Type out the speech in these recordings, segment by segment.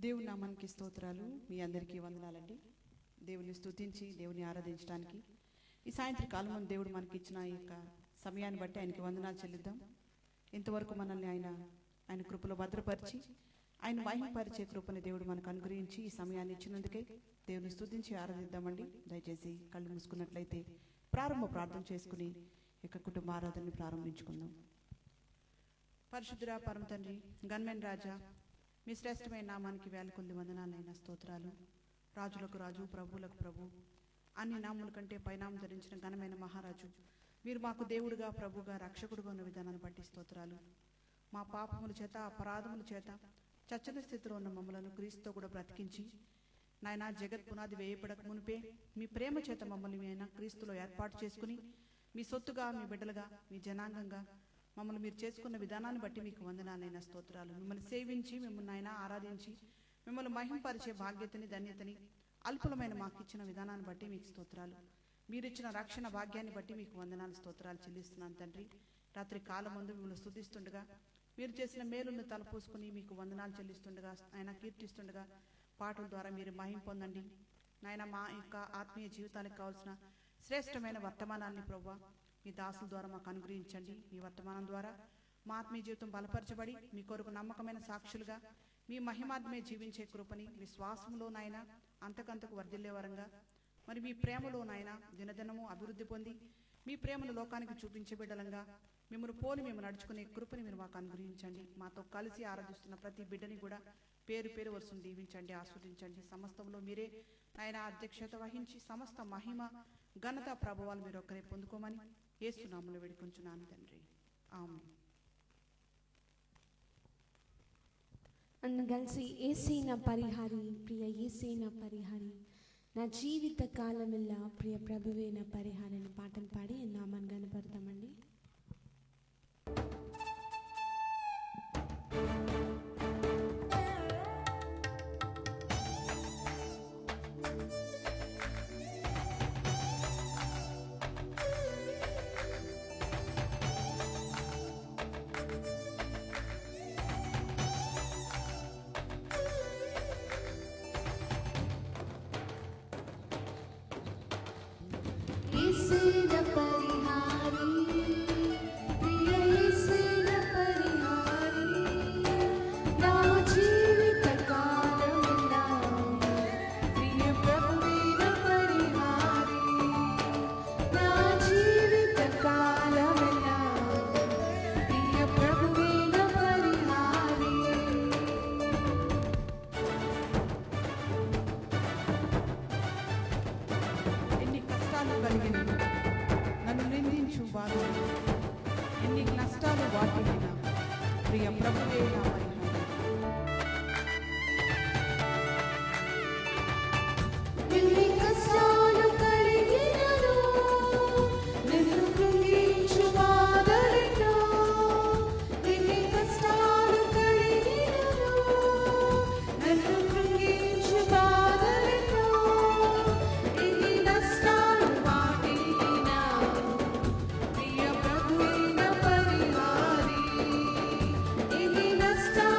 దేవుని నామానికి స్తోత్రాలు. మీ అందరికీ వందనాలండి. దేవుని స్తుతించి దేవుని ఆరాధించడానికి ఈ సాయంత్రం కాలం దేవుడు మనకి ఇచ్చిన ఈ యొక్క సమయాన్ని బట్టి ఆయనకి వందనాలు చెల్లిద్దాం. ఇంతవరకు మనల్ని ఆయన కృపలో భద్రపరిచి ఆయన మహిమపరిచే కృపని దేవుడు మనకు అనుగ్రహించి ఈ సమయాన్ని ఇచ్చినందుకే దేవుని స్తుతించి ఆరాధిద్దామండి. దయచేసి కళ్ళు మూసుకున్నట్లయితే ప్రారంభ ప్రార్థన చేసుకుని ఇక కుటుంబ ఆరాధనని ప్రారంభించుకుందాం. పరిశుద్ధుడా, పరమ తండ్రి, గన్మెన్ రాజా, మీ శ్రేష్టమైన నామానికి వేల కొద్ది వందనాలైన స్తోత్రాలు. రాజులకు రాజు, ప్రభువులకు ప్రభు, అన్ని నాముల కంటే పైనామం ధరించిన ఘనమైన మహారాజు, మీరు మాకు దేవుడుగా, ప్రభుగా, రక్షకుడుగా ఉన్న విధానాన్ని బట్టి స్తోత్రాలు. మా పాపముల చేత, అపరాధముల చేత చచ్చని స్థితిలో ఉన్న మమ్మలను క్రీస్తుతో కూడా బ్రతికించి నాయన జగత్ పునాది వేయబడక మునిపే మీ ప్రేమ చేత మమ్మల్ని మీ అయినా క్రీస్తులో ఏర్పాటు చేసుకుని మీ సొత్తుగా, మీ బిడ్డలుగా, మీ జనాంగంగా మమ్మల్ని మీరు చేసుకున్న విధానాన్ని బట్టి మీకు వందనాలైన స్తోత్రాలు. మిమ్మల్ని సేవించి, మిమ్మల్ని ఆయన ఆరాధించి, మిమ్మల్ని మహింపరిచే భాగ్యతని, ధన్యతని అల్పులమైన మాకు ఇచ్చిన విధానాన్ని బట్టి మీకు స్తోత్రాలు. మీరు ఇచ్చిన రక్షణ భాగ్యాన్ని బట్టి మీకు వందనాలు, స్తోత్రాలు చెల్లిస్తున్నాను తండ్రి. రాత్రి కాలం ముందు మిమ్మల్ని స్తుతిస్తుండగా, మీరు చేసిన మేలును తలపోసుకుని మీకు వందనాలు చెల్లిస్తుండగా, ఆయన కీర్తిస్తుండగా పాటల ద్వారా మీరు మహిం పొందండి నాయన. మా యొక్క ఆత్మీయ జీవితానికి కావాల్సిన శ్రేష్టమైన వర్తమానాన్ని ప్రభువా మీ దాసుల ద్వారా మాకు అనుగ్రహించండి. ఈ వర్తమానం ద్వారా మా ఆత్మీయ జీవితం బలపరచబడి మీ కొరకు నమ్మకమైన సాక్షులుగా మీ మహిమాత్మే జీవించే కృపని విశ్వాసంలోనైనా అంతకంతకు వర్ధిల్లే వరంగా, మరి మీ ప్రేమలోనైనా దినదినము అభివృద్ధి పొంది మీ ప్రేమను లోకానికి చూపించే బిడ్డలంగా మిమ్మల్ని పోలి మేము నడుచుకునే కృపని మీరు మాకు అనుగ్రహించండి. మాతో కలిసి ఆరాధిస్తున్న ప్రతి బిడ్డని కూడా పేరు పేరు వరుసను దీవించండి, ఆస్వాదించండి. సమస్తంలో మీరే ఆయన అధ్యక్షత వహించి సమస్త మహిమ, ఘనత, ప్రభావాలు మీరు ఒక్కరే పొందుకోమని యేసు నామములో వేడుకొంచున్నాను తండ్రి, ఆమేన్. కలిసి ఏసే నా పరిహారి, ప్రియ ఏసే నా పరిహారి, నా జీవిత కాలమెల్లా ప్రియ ప్రభువే నా పరిహారి అనే పాటను పాడి నామాన్ని కనపడతామండి. ఎన్ని నష్టాలు వాటిల్లినా ప్రియ ప్రభువే నా పరిహారి. Stop.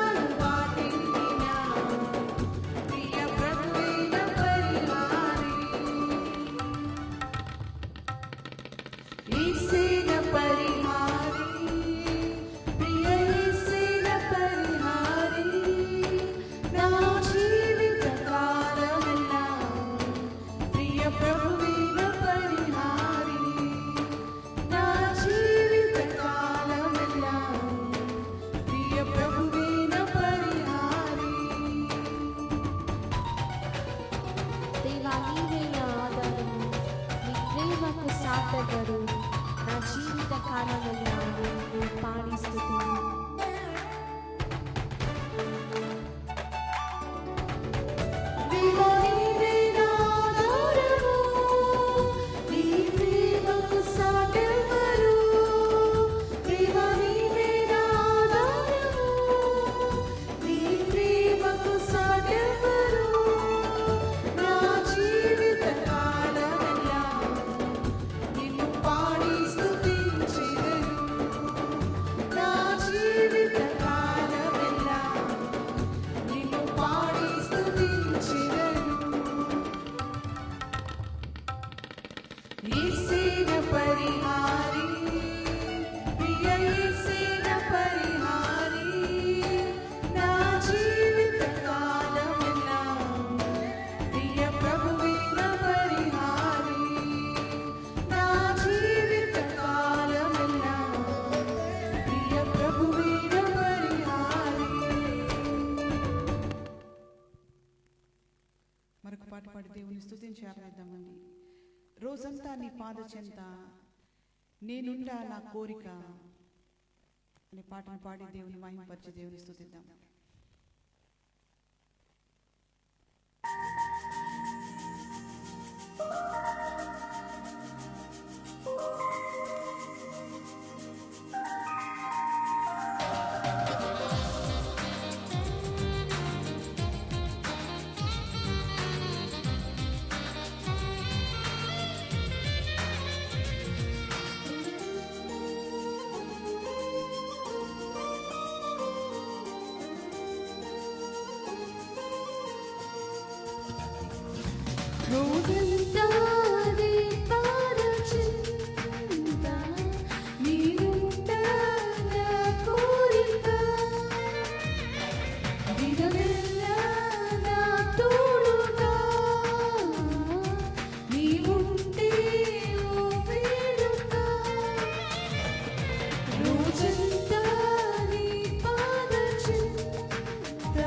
పాడి దేవుని స్తుతించి ఆరాధిద్దామండి. రోజంతా నీ పాద చెంత నేనుండా నా కోరిక అనే పాటను పాడి దేవుని మహిమపరిచి దేవుని స్తుతిద్దాం. రోజంతా నీ పాద చెంత నేనుండా నా కోరిక దినమెల్లా నా తోడుగా నీవుంటే ఓ వేడుక రోజంతా నీ పాద చెంత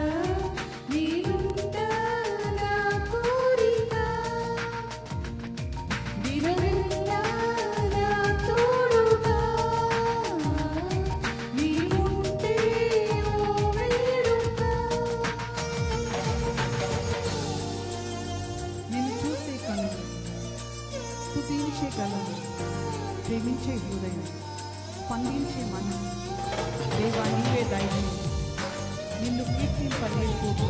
నేనుండా నా కోరిక దినమెల్లా నా తోడుగా నీవుంటే ఓ వేడుక నిన్ను చూసే కనులు, స్తుతించే కళలు, ప్రేమించే హృదయం, స్పందించే మనం, దేవా నీవే ధైర్యం, నిన్ను కీర్తింపలేకపోతూ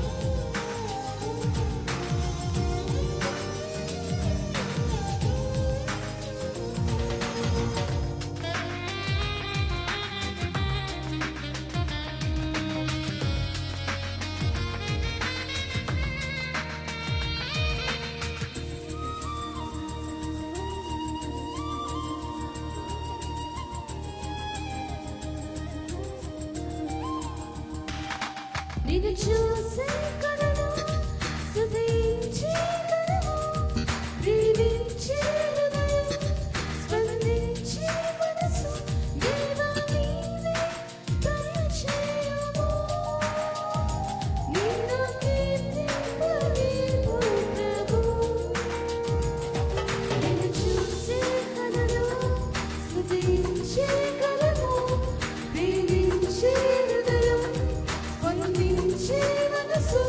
నిన్ను చూసే కనులు, స్తుతించే కనులు, ప్రేమించే హృదయం, స్పందించే మనసు, దేవా నీవే దయచేయుము. నిన్ను కీర్తింపలేము ప్రభు. నిన్ను చూసే కనులు, స్తుతించే కనులు, ప్రేమించే హృదయం, స్పందించే మనసు,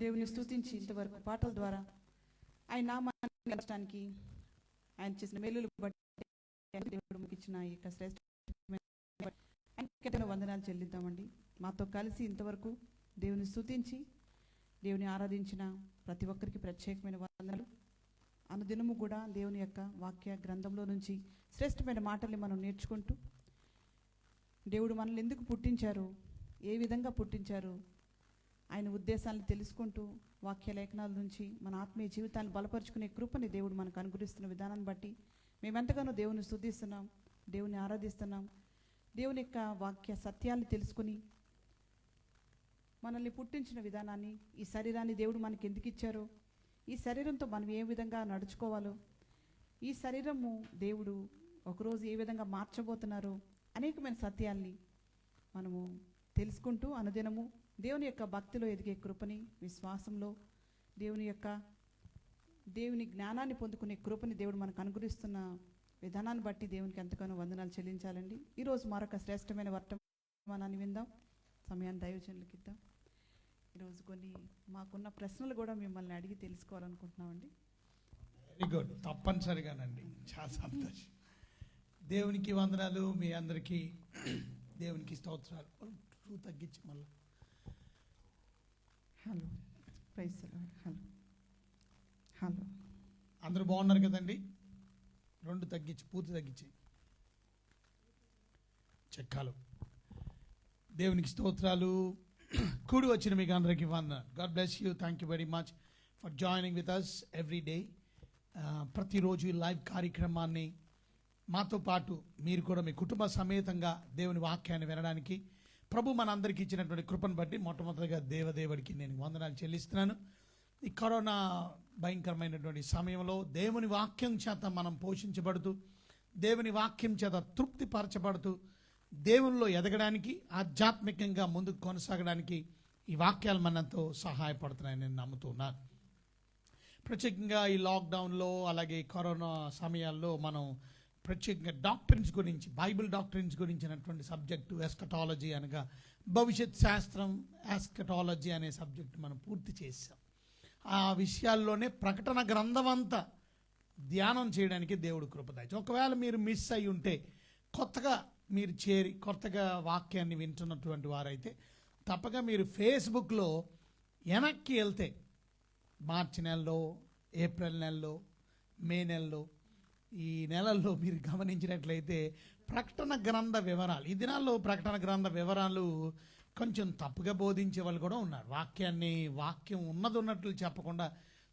దేవుని స్తుతించి ఇంతవరకు పాటల ద్వారా ఆయన నామాన్ని గెలచడానికి ఆయన చేసిన మేలులు బట్టి దేవుడు మాకు ఇచ్చిన ఈ యొక్క శ్రేష్ఠమైన వందనాలు చెల్లిద్దామండి. మాతో కలిసి ఇంతవరకు దేవుని స్తుతించి దేవుని ఆరాధించిన ప్రతి ఒక్కరికి ప్రత్యేకమైన వందనాలు. అనుదినము కూడా దేవుని యొక్క వాక్య గ్రంథంలో నుంచి శ్రేష్టమైన మాటల్ని మనం నేర్చుకుంటూ దేవుడు మనల్ని ఎందుకు పుట్టించారు, ఏ విధంగా పుట్టించారు, ఆయన ఉద్దేశాలను తెలుసుకుంటూ వాక్య లేఖనాల నుంచి మన ఆత్మీయ జీవితాన్ని బలపరుచుకునే కృపని దేవుడు మనకు అనుగ్రహిస్తున్న విధానాన్ని బట్టి మేమెంతగానో దేవుని స్తుతిస్తున్నాం, దేవుని ఆరాధిస్తున్నాం. దేవుని యొక్క వాక్య సత్యాన్ని తెలుసుకుని మనల్ని పుట్టించిన విధానాన్ని, ఈ శరీరాన్ని దేవుడు మనకి ఎందుకు ఇచ్చారో, ఈ శరీరంతో మనం ఏ విధంగా నడుచుకోవాలో, ఈ శరీరము దేవుడు ఒకరోజు ఏ విధంగా మార్చబోతున్నారో అనేకమైన సత్యాల్ని మనము తెలుసుకుంటూ అనుదినము దేవుని యొక్క భక్తిలో ఎదిగే కృపని, విశ్వాసంలో దేవుని జ్ఞానాన్ని పొందుకునే కృపని దేవుడు మనకు అనుగ్రహిస్తున్న విధానాన్ని బట్టి దేవునికి ఎంతగానో వందనాలు చెల్లించాలండి. ఈరోజు మరొక శ్రేష్టమైన వర్తమానాన్ని విందాం, సమయాన్ని దైవజనులకు ఇద్దాం. ఈరోజు కొన్ని మాకున్న ప్రశ్నలు కూడా మిమ్మల్ని అడిగి తెలుసుకోవాలనుకుంటున్నామండి. వెరీ గుడ్, తప్పనిసరిగానండి, చాలా సంతోషం. దేవునికి వందనాలు, మీ అందరికీ దేవునికి స్తోత్రాలు. తగ్గించి మళ్ళీ హలో ప్రైజ్ హలో హలో అందరూ బాగున్నారు కదండి? రెండు తగ్గించి, పూర్తి తగ్గించి చెక్కాలు. దేవునికి స్తోత్రాలు. కూడి వచ్చిన మీకు అందరికీ వందనాలు. God bless you. Thank you very much for joining with us every day. ప్రతిరోజు ఈ లైవ్ కార్యక్రమాన్ని మాతో పాటు మీరు కూడా మీ కుటుంబ సమేతంగా దేవుని వాక్యాన్ని వినడానికి ప్రభు మన అందరికీ ఇచ్చినటువంటి కృపను బట్టి మొట్టమొదటిగా దేవదేవుడికి నేను వందనాలు చెల్లిస్తున్నాను. ఈ కరోనా భయంకరమైనటువంటి సమయంలో దేవుని వాక్యం చేత మనం పోషించబడుతూ, దేవుని వాక్యం చేత తృప్తిపరచబడుతూ, దేవునిలో ఎదగడానికి, ఆధ్యాత్మికంగా ముందుకు కొనసాగడానికి ఈ వాక్యాలు మనతో సహాయపడుతున్నాయని నేను నమ్ముతున్నాను. ప్రత్యేకంగా ఈ లాక్డౌన్లో అలాగే కరోనా సమయాల్లో మనం ప్రత్యేకంగా డాక్టరీన్స్ గురించి, బైబిల్ డాక్టరీన్స్ గురించినటువంటి సబ్జెక్టు ఎస్కటాలజీ అనగా భవిష్యత్ శాస్త్రం, ఎస్కటాలజీ అనే సబ్జెక్టు మనం పూర్తి చేసాం. ఆ విషయాల్లోనే ప్రకటన గ్రంథం అంతా ధ్యానం చేయడానికి దేవుడు కృపదాయి. ఒకవేళ మీరు మిస్ అయి ఉంటే, కొత్తగా మీరు చేరి కొత్తగా వాక్యాన్ని వింటున్నటువంటి వారైతే తప్పక మీరు ఫేస్బుక్లో వెనక్కి వెళ్తే మార్చి నెలలో, ఏప్రిల్ నెలలో, మే నెలలో, ఈ నెలల్లో మీరు గమనించినట్లయితే ప్రకటన గ్రంథ వివరాలు, ఈ దినాల్లో ప్రకటన గ్రంథ వివరాలు కొంచెం తప్పుగా బోధించే వాళ్ళు కూడా ఉన్నారు. వాక్యం ఉన్నది ఉన్నట్లు చెప్పకుండా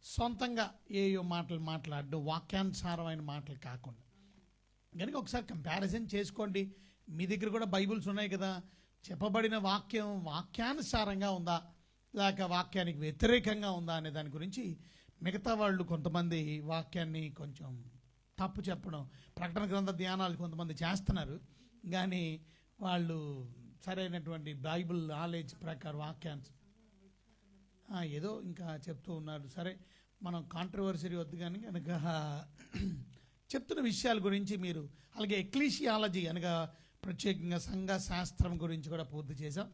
సొంతంగా ఏయో మాటలు మాట్లాడడం, వాక్యానుసారమైన మాటలు కాకుండా. కనుక ఒకసారి కంపారిజన్ చేసుకోండి. మీ దగ్గర కూడా బైబిల్స్ ఉన్నాయి కదా, చెప్పబడిన వాక్యం వాక్యానుసారంగా ఉందా లేక వాక్యానికి వ్యతిరేకంగా ఉందా అనే దాని గురించి మిగతా వాళ్ళు కొంతమంది వాక్యాన్ని కొంచెం తప్పు చెప్పడం, ప్రకటన గ్రంథ ధ్యానాలు కొంతమంది చేస్తున్నారు, కానీ వాళ్ళు సరైనటువంటి బైబిల్ నాలెడ్జ్ ప్రకారం వాక్యాన్ని ఏదో ఇంకా చెప్తూ ఉన్నారు. సరే, మనం కాంట్రవర్సరీ వద్దు, కానీ కనుక చెప్తున్న విషయాల గురించి మీరు, అలాగే ఎక్లీషియాలజీ అనగా ప్రత్యేకంగా సంఘ శాస్త్రం గురించి కూడా పూర్తి చేశాం.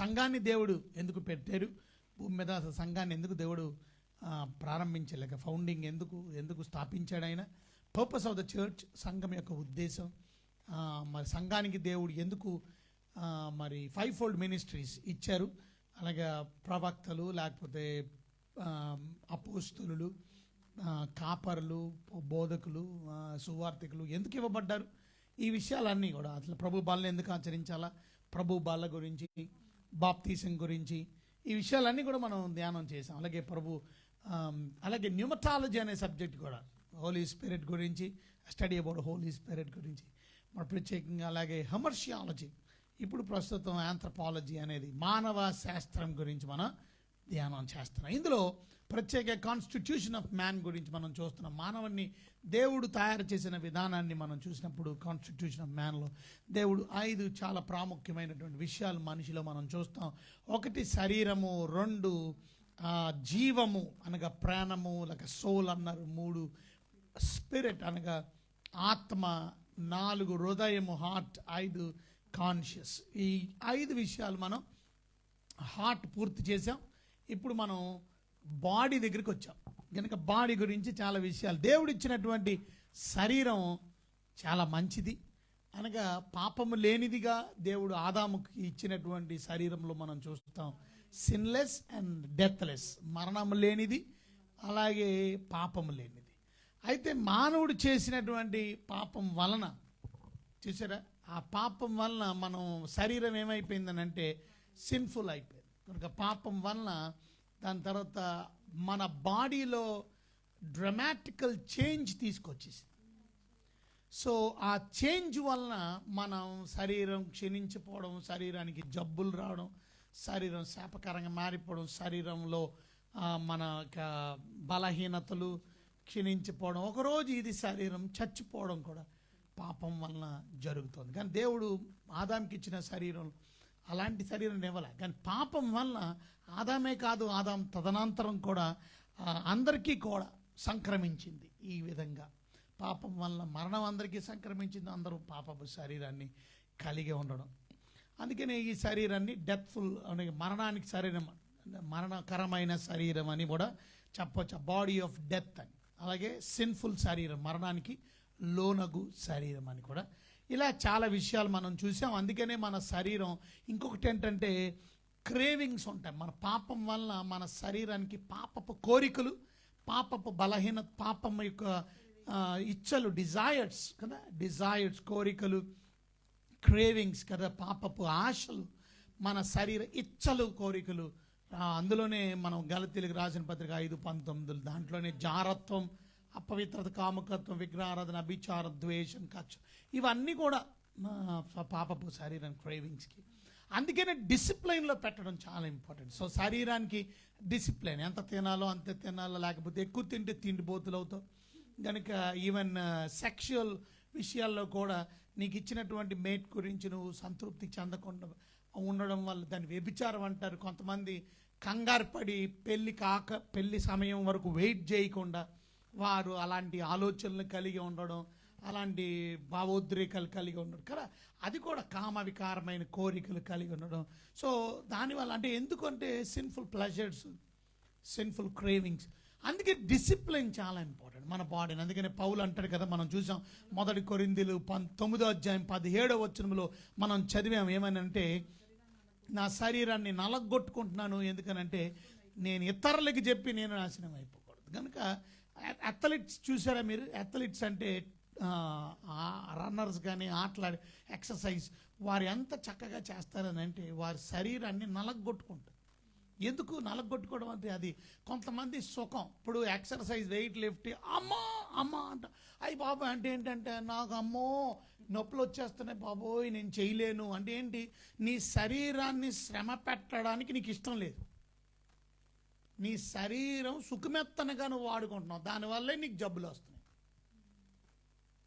సంఘాన్ని దేవుడు ఎందుకు పెట్టారు భూమి మీద, అసలు సంఘాన్ని ఎందుకు దేవుడు ప్రారంభించలేక, ఫౌండింగ్ ఎందుకు స్థాపించాడు ఆయన, పర్పస్ ఆఫ్ ద చర్చ్, సంఘం యొక్క ఉద్దేశం, మరి సంఘానికి దేవుడు ఎందుకు మరి 5-fold మినిస్ట్రీస్ ఇచ్చారు, అలాగే ప్రవక్తలు, లేకపోతే అపోస్తులు, కాపరులు, బోధకులు, సువార్థికులు ఎందుకు ఇవ్వబడ్డారు, ఈ విషయాలన్నీ కూడా అసలు ప్రభు బాలను ఎందుకు ఆచరించాలా, ప్రభు బాల గురించి, బాప్తీసం గురించి, ఈ విషయాలన్నీ కూడా మనం ధ్యానం చేసాం. అలాగే న్యూమటాలజీ అనే సబ్జెక్ట్ కూడా, హోలీ స్పిరిట్ గురించి, స్టడీ అబౌట్ హోలీ స్పిరిట్ గురించి మన ప్రత్యేకంగా, అలాగే హెమర్షియాలజీ, ఇప్పుడు ప్రస్తుతం ఆంథ్రపాలజీ అనేది మానవ శాస్త్రం గురించి మనం ధ్యానం చేస్తున్నాం. ఇందులో ప్రత్యేక కాన్స్టిట్యూషన్ ఆఫ్ మ్యాన్ గురించి మనం చూస్తున్నాం. మానవుని దేవుడు తయారు చేసిన విధానాన్ని మనం చూసినప్పుడు కాన్స్టిట్యూషన్ ఆఫ్ మ్యాన్లో దేవుడు 5 చాలా ప్రాముఖ్యమైనటువంటి విషయాలు మనిషిలో మనం చూస్తాం. 1 శరీరము, 2 జీవము అనగా ప్రాణము, లేక సోల్ అన్నారు, 3 స్పిరిట్ అనగా ఆత్మ, 4 హృదయము హార్ట్, 5 కాన్షియస్. ఈ 5 విషయాలు మనం హార్ట్ పూర్తి చేసాం. ఇప్పుడు మనం బాడీ దగ్గరికి వచ్చాం కనుక బాడీ గురించి చాలా విషయాలు. దేవుడు ఇచ్చినటువంటి శరీరం చాలా మంచిది అనగా పాపము లేనిదిగా దేవుడు ఆదాముకి ఇచ్చినటువంటి శరీరంలో మనం చూస్తాం. సిన్లెస్ అండ్ డెత్లెస్, మరణము లేనిది అలాగే పాపము లేనిది. అయితే మానవుడు చేసినటువంటి పాపం వలన చూసారా, ఆ పాపం వలన మనం శరీరం ఏమైపోయిందని అంటే సిన్ఫుల్ అయిపోయింది. కనుక పాపం వలన దాని తర్వాత మన బాడీలో డ్రమాటికల్ చేంజ్ తీసుకొచ్చేసింది. సో ఆ చేంజ్ వలన మనం శరీరం క్షీణించిపోవడం, శరీరానికి జబ్బులు రావడం, శరీరం శాపకరంగా మారిపోవడం, శరీరంలో మన బలహీనతలు క్షీణించిపోవడం, ఒకరోజు ఇది శరీరం చచ్చిపోవడం కూడా పాపం వలన జరుగుతుంది. కానీ దేవుడు ఆదాంకి ఇచ్చిన శరీరం అలాంటి శరీరం ఇవ్వలే. కానీ పాపం వలన ఆదామే కాదు, ఆదాం తదనంతరం కూడా అందరికీ కూడా సంక్రమించింది. ఈ విధంగా పాపం వలన మరణం అందరికీ సంక్రమించింది. అందరూ పాపపు శరీరాన్ని కలిగి ఉండడం. అందుకనే ఈ శరీరాన్ని డెత్ఫుల్ అనే మరణానికి శరీరం, మరణకరమైన శరీరం అని కూడా చెప్పవచ్చు. బాడీ ఆఫ్ డెత్ అని. అలాగే సిన్ఫుల్ శరీరం, మరణానికి లోనగు శరీరం అని కూడా. ఇలా చాలా విషయాలు మనం చూసాం. అందుకనే మన శరీరం ఇంకొకటి ఏంటంటే క్రేవింగ్స్ ఉంటాయి. మన పాపం వలన మన శరీరానికి పాపపు కోరికలు, పాపపు బలహీనత, పాపం యొక్క ఇచ్చలు, డిజైర్స్ కదా, డిజైర్స్ కోరికలు, క్రేవింగ్స్ కదా, పాపపు ఆశలు, మన శరీర ఇచ్చలు, కోరికలు. అందులోనే మనం గలతీలకు రాసిన పత్రిక 5:19 దాంట్లోనే జారత్వం, అపవిత్రత, కాముకత్వం, విగ్రహారాధన, అభిచారం, ద్వేషం, కక్ష, ఇవన్నీ కూడా పాపపు శరీరం క్రేవింగ్స్కి. అందుకనే డిసిప్లైన్లో పెట్టడం చాలా ఇంపార్టెంట్. సో శరీరానికి డిసిప్లైన్, ఎంత తినాలో అంతే తినాలో, లేకపోతే ఎక్కువ తింటే తిండిపోతులు అవుతావు. కనుక ఈవెన్ సెక్షువల్ విషయాల్లో కూడా నీకు ఇచ్చినటువంటి మేట్ గురించి నువ్వు సంతృప్తి చెందకుండా ఉండడం వల్ల దాన్ని వ్యభిచారం అంటారు. కొంతమంది కంగారు పడి పెళ్లి సమయం వరకు వెయిట్ చేయకుండా వారు అలాంటి ఆలోచనలు కలిగి ఉండడం, అలాంటి భావోద్రేకాలు కలిగి ఉండడం కదా, అది కూడా కామ వికారమైన కోరికలు కలిగి ఉండడం. సో దానివల్ల అంటే ఎందుకంటే సిన్ఫుల్ ప్లెజర్స్, సిన్ఫుల్ క్రేవింగ్స్. అందుకే డిసిప్లిన్ చాలా ఇంపార్టెంట్ మన బాడీని. అందుకనే పౌలు అంటాడు కదా, మనం చూసాం 1 కొరింథీయులు 9:17 మనం చదివాం. ఏమనంటే నా శరీరాన్ని నలగొట్టుకుంటున్నాను, ఎందుకనంటే నేను ఇతరులకి చెప్పి నేను నాశనం అయిపోకూడదు. కనుక అథ్లెట్స్ చూసారా మీరు? అథ్లెట్స్ అంటే రన్నర్స్ కానీ ఆటలాడే ఎక్సర్సైజ్ వారు ఎంత చక్కగా చేస్తారని అంటే వారి శరీరాన్ని నలగొట్టుకుంటారు. ఎందుకు నలగొట్టుకోవడం అంటే అది కొంతమంది సుఖం. ఇప్పుడు ఎక్సర్సైజ్ వెయిట్ లిఫ్ట్ అమ్మా అంట, అయ్యి బాబోయ్ అంటే ఏంటంటే నాకు అమ్మో నొప్పులు వచ్చేస్తున్నాయి బాబోయ్ నేను చేయలేను అంటే ఏంటి, నీ శరీరాన్ని శ్రమ పెట్టడానికి నీకు ఇష్టం లేదు. నీ శరీరం సుఖమెత్తనగా నువ్వు వాడుకుంటున్నావు, దానివల్లే నీకు జబ్బులు వస్తున్నాయి.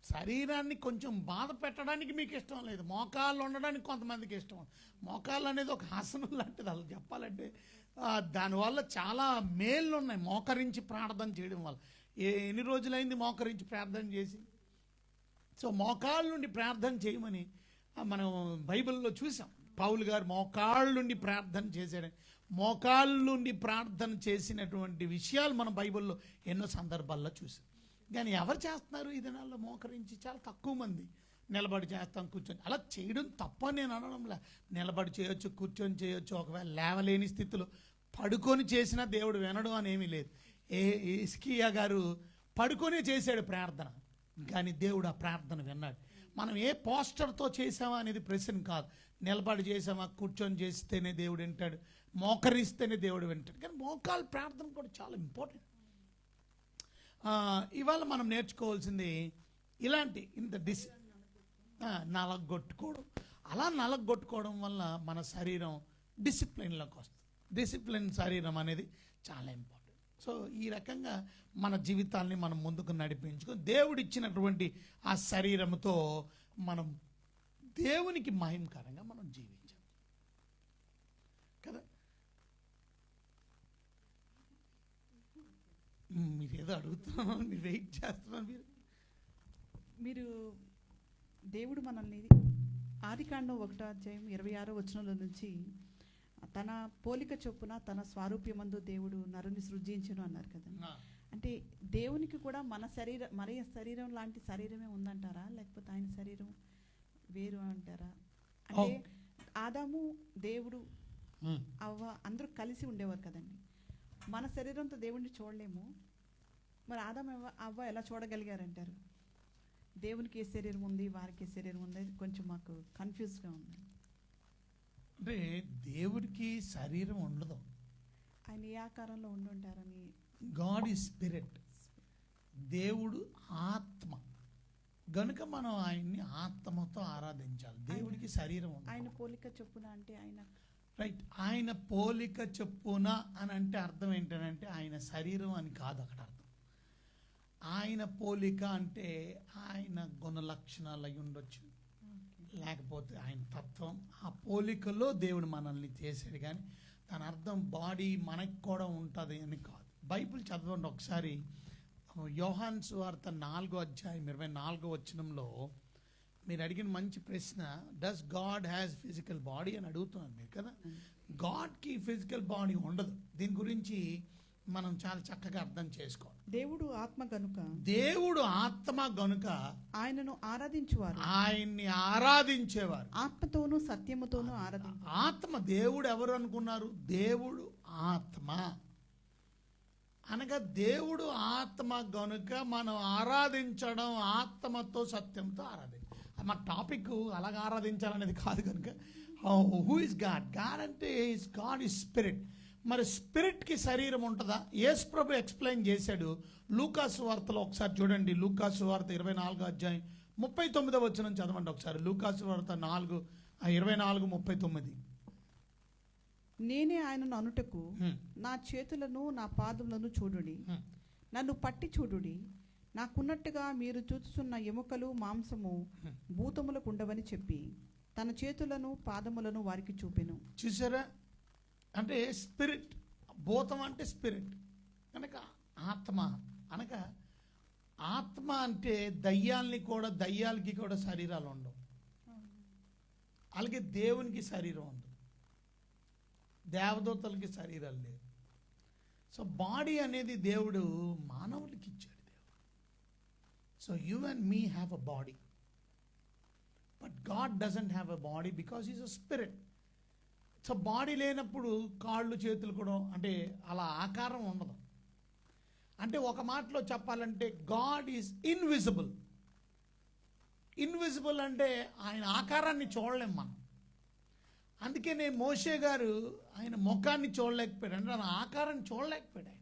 శరీరాన్ని కొంచెం బాధ పెట్టడానికి మీకు ఇష్టం లేదు. మోకాళ్ళు ఉండడానికి కొంతమందికి ఇష్టం. మోకాళ్ళు అనేది ఒక ఆసనం లాంటిది. అలా చెప్పాలంటే దానివల్ల చాలా మేళ్ళు ఉన్నాయి మోకరించి ప్రార్థన చేయడం వల్ల. ఎన్ని రోజులైంది మోకరించి ప్రార్థన చేసి? సో మోకాళ్ళ నుండి ప్రార్థన చేయమని మనం బైబిల్లో చూసాం. పౌలు గారు మోకాళ్ళ నుండి ప్రార్థన చేశాడని. మోకాళ్ళ నుండి ప్రార్థన చేసినటువంటి విషయాలు మనం బైబిల్లో ఎన్నో సందర్భాల్లో చూసాం. కానీ ఎవరు చేస్తున్నారు ఈ దినాల్లో మోకరించి? చాలా తక్కువ మంది. నిలబడి చేస్తాం, కూర్చొని. అలా చేయడం తప్ప నేను అనడంలా. నిలబడి చేయొచ్చు, కూర్చొని చేయొచ్చు. ఒకవేళ లేవలేని స్థితిలో పడుకొని చేసినా దేవుడు వినడం అనేమీ లేదు. హిజ్కియా గారు పడుకొనే చేశాడు ప్రార్థన, కానీ దేవుడు ఆ ప్రార్థన విన్నాడు. మనం ఏ పోస్టర్తో చేసామా అనేది ప్రశ్న కాదు. నిలబడి చేసామా, కూర్చొని చేస్తేనే దేవుడు వింటాడు, మోకరిస్తేనే దేవుడు వింటాడు. కానీ మోకాళ్ళ ప్రార్థన కూడా చాలా ఇంపార్టెంట్. ఇవాళ మనం నేర్చుకోవాల్సింది ఇలాంటి నలగొట్టుకోవడం. అలా నలగొట్టుకోవడం వల్ల మన శరీరం డిసిప్లిన్లోకి వస్తుంది. డిసిప్లిన్ శరీరం అనేది చాలా ఇంపార్టెంట్. సో ఈ రకంగా మన జీవితాన్ని మనం ముందుకు నడిపించుకొని దేవుడిచ్చినటువంటి ఆ శరీరంతో మనం దేవునికి మహిమకరంగా మనం జీవించాం కదా. మీరు ఏదో అడుగుతున్నాను, మీరు వెయిట్ చేస్తున్నారు. మీరు దేవుడు మనల్ని ఆదికాండం 1:26 నుంచి తన పోలిక చొప్పున తన స్వారూప్యమందు దేవుడు నరుని సృజించును అన్నారు కదా. అంటే దేవునికి కూడా మన శరీరం లాంటి శరీరమే ఉందంటారా, లేకపోతే ఆయన శరీరం వేరు అంటారా? అంటే ఆదాము, దేవుడు, అవ్వ అందరూ కలిసి ఉండేవారు కదండి. మన శరీరంతో దేవుడిని చూడలేము, మరి ఆదాము అవ్వ ఎలా చూడగలిగారంటారు? దేవునికి ఏ శరీరం ఉంది, వారికి ఏ శరీరం ఉంది, కొంచెం మాకు కన్ఫ్యూజ్గా ఉంది. అంటే దేవుడికి శరీరం ఉండదు, ఆయన ఏ ఆకారంలో ఉండుంటారని. గాడ్ ఈజ్ స్పిరిట్, దేవుడు ఆత్మ గనుక మనం ఆయన్ని ఆత్మతో ఆరాధించాలి. దేవుడికి శరీరం ఉండదు. ఆయన పోలిక చొప్పున అంటే ఆయన రైట్, ఆయన పోలిక చొప్పున అని అంటే అర్థం ఏంటంటే ఆయన శరీరం అని కాదు అక్కడ అర్థం. ఆయన పోలిక అంటే ఆయన గుణ లక్షణాలు అయి ఉండొచ్చు, లేకపోతే ఆయన తత్వం, ఆ పోలికలో దేవుడు మనల్ని చేశాడు. కానీ దాని అర్థం బాడీ మనకి కూడా ఉంటుంది అని కాదు. బైబిల్ చదవండి ఒకసారి, యోహాను సువార్త 4వ అధ్యాయం 24వ వచనంలో మీరు అడిగిన మంచి ప్రశ్న, does God has physical body అని అడుగుతున్నాను మీరు కదా. గాడ్కి ఫిజికల్ బాడీ ఉండదు. దీని గురించి మనం చాలా చక్కగా అర్థం చేసుకోవాలి. దేవుడు ఆత్మ గనుక, దేవుడు ఆత్మ గనుక ఆయనను ఆరాధించువారు, ఆయన్ని ఆరాధించేవారు ఆత్మతోనూ సత్యముతోనూ ఆరాధించారు. ఆత్మ, దేవుడు ఎవరు అనుకున్నారు? దేవుడు ఆత్మ అనగా దేవుడు ఆత్మ గనుక మనం ఆరాధించడం ఆత్మతో సత్యంతో ఆరాధించాలి. మా టాపిక్ అలాగ ఆరాధించాలనేది కాదు కనుక. Who is God? గాడ్ అంటే గాడ్ ఈజ్ స్పిరిట్. మరి స్పిరిట్కి శరీరం ఉంటుందా? యేసు ప్రభు ఎక్స్ప్లెయిన్ చేశాడు లూకాసు వార్తలో. ఒకసారి చూడండి, లూకాసు వార్త 24వ అధ్యాయం 39వ వచనం చదవండి ఒకసారి. లూకాసు వార్త 24:39. నేనే ఆయనను అనుటకు నా చేతులను నా పాదములను చూడుడి, నన్ను పట్టి చూడుడి, నాకున్నట్టుగా మీరు చూస్తున్న ఎముకలు మాంసము భూతములకు ఉండవని చెప్పి తన చేతులను పాదములను వారికి చూపెను. చూసారా? అంటే స్పిరిట్, భూతం అంటే స్పిరిట్ కనుక ఆత్మ అనగా ఆత్మ అంటే దయ్యాలకి కూడా శరీరాలు ఉండవు. అలాగే దేవునికి శరీరం ఉంది, దేవదూతలకి శరీరాలు లేవు. సో బాడీ అనేది దేవుడు మానవులకి ఇచ్చాడు. So you and me have a body, but God doesn't have a body because is a spirit. So body లేనప్పుడు కాళ్ళు చేతులు కూడా అంటే అలా ఆకారం ఉండదు. అంటే ఒక మాటలో చెప్పాలంటే గాడ్ ఈజ్ ఇన్విజిబుల్. ఇన్విజిబుల్ అంటే ఆయన ఆకారాన్ని చూడలేం మనం. అందుకనే మోషే గారు ఆయన ముఖాన్ని చూడలేకపోయాడు, అంటే ఆయన ఆకారాన్ని చూడలేకపోయాడు.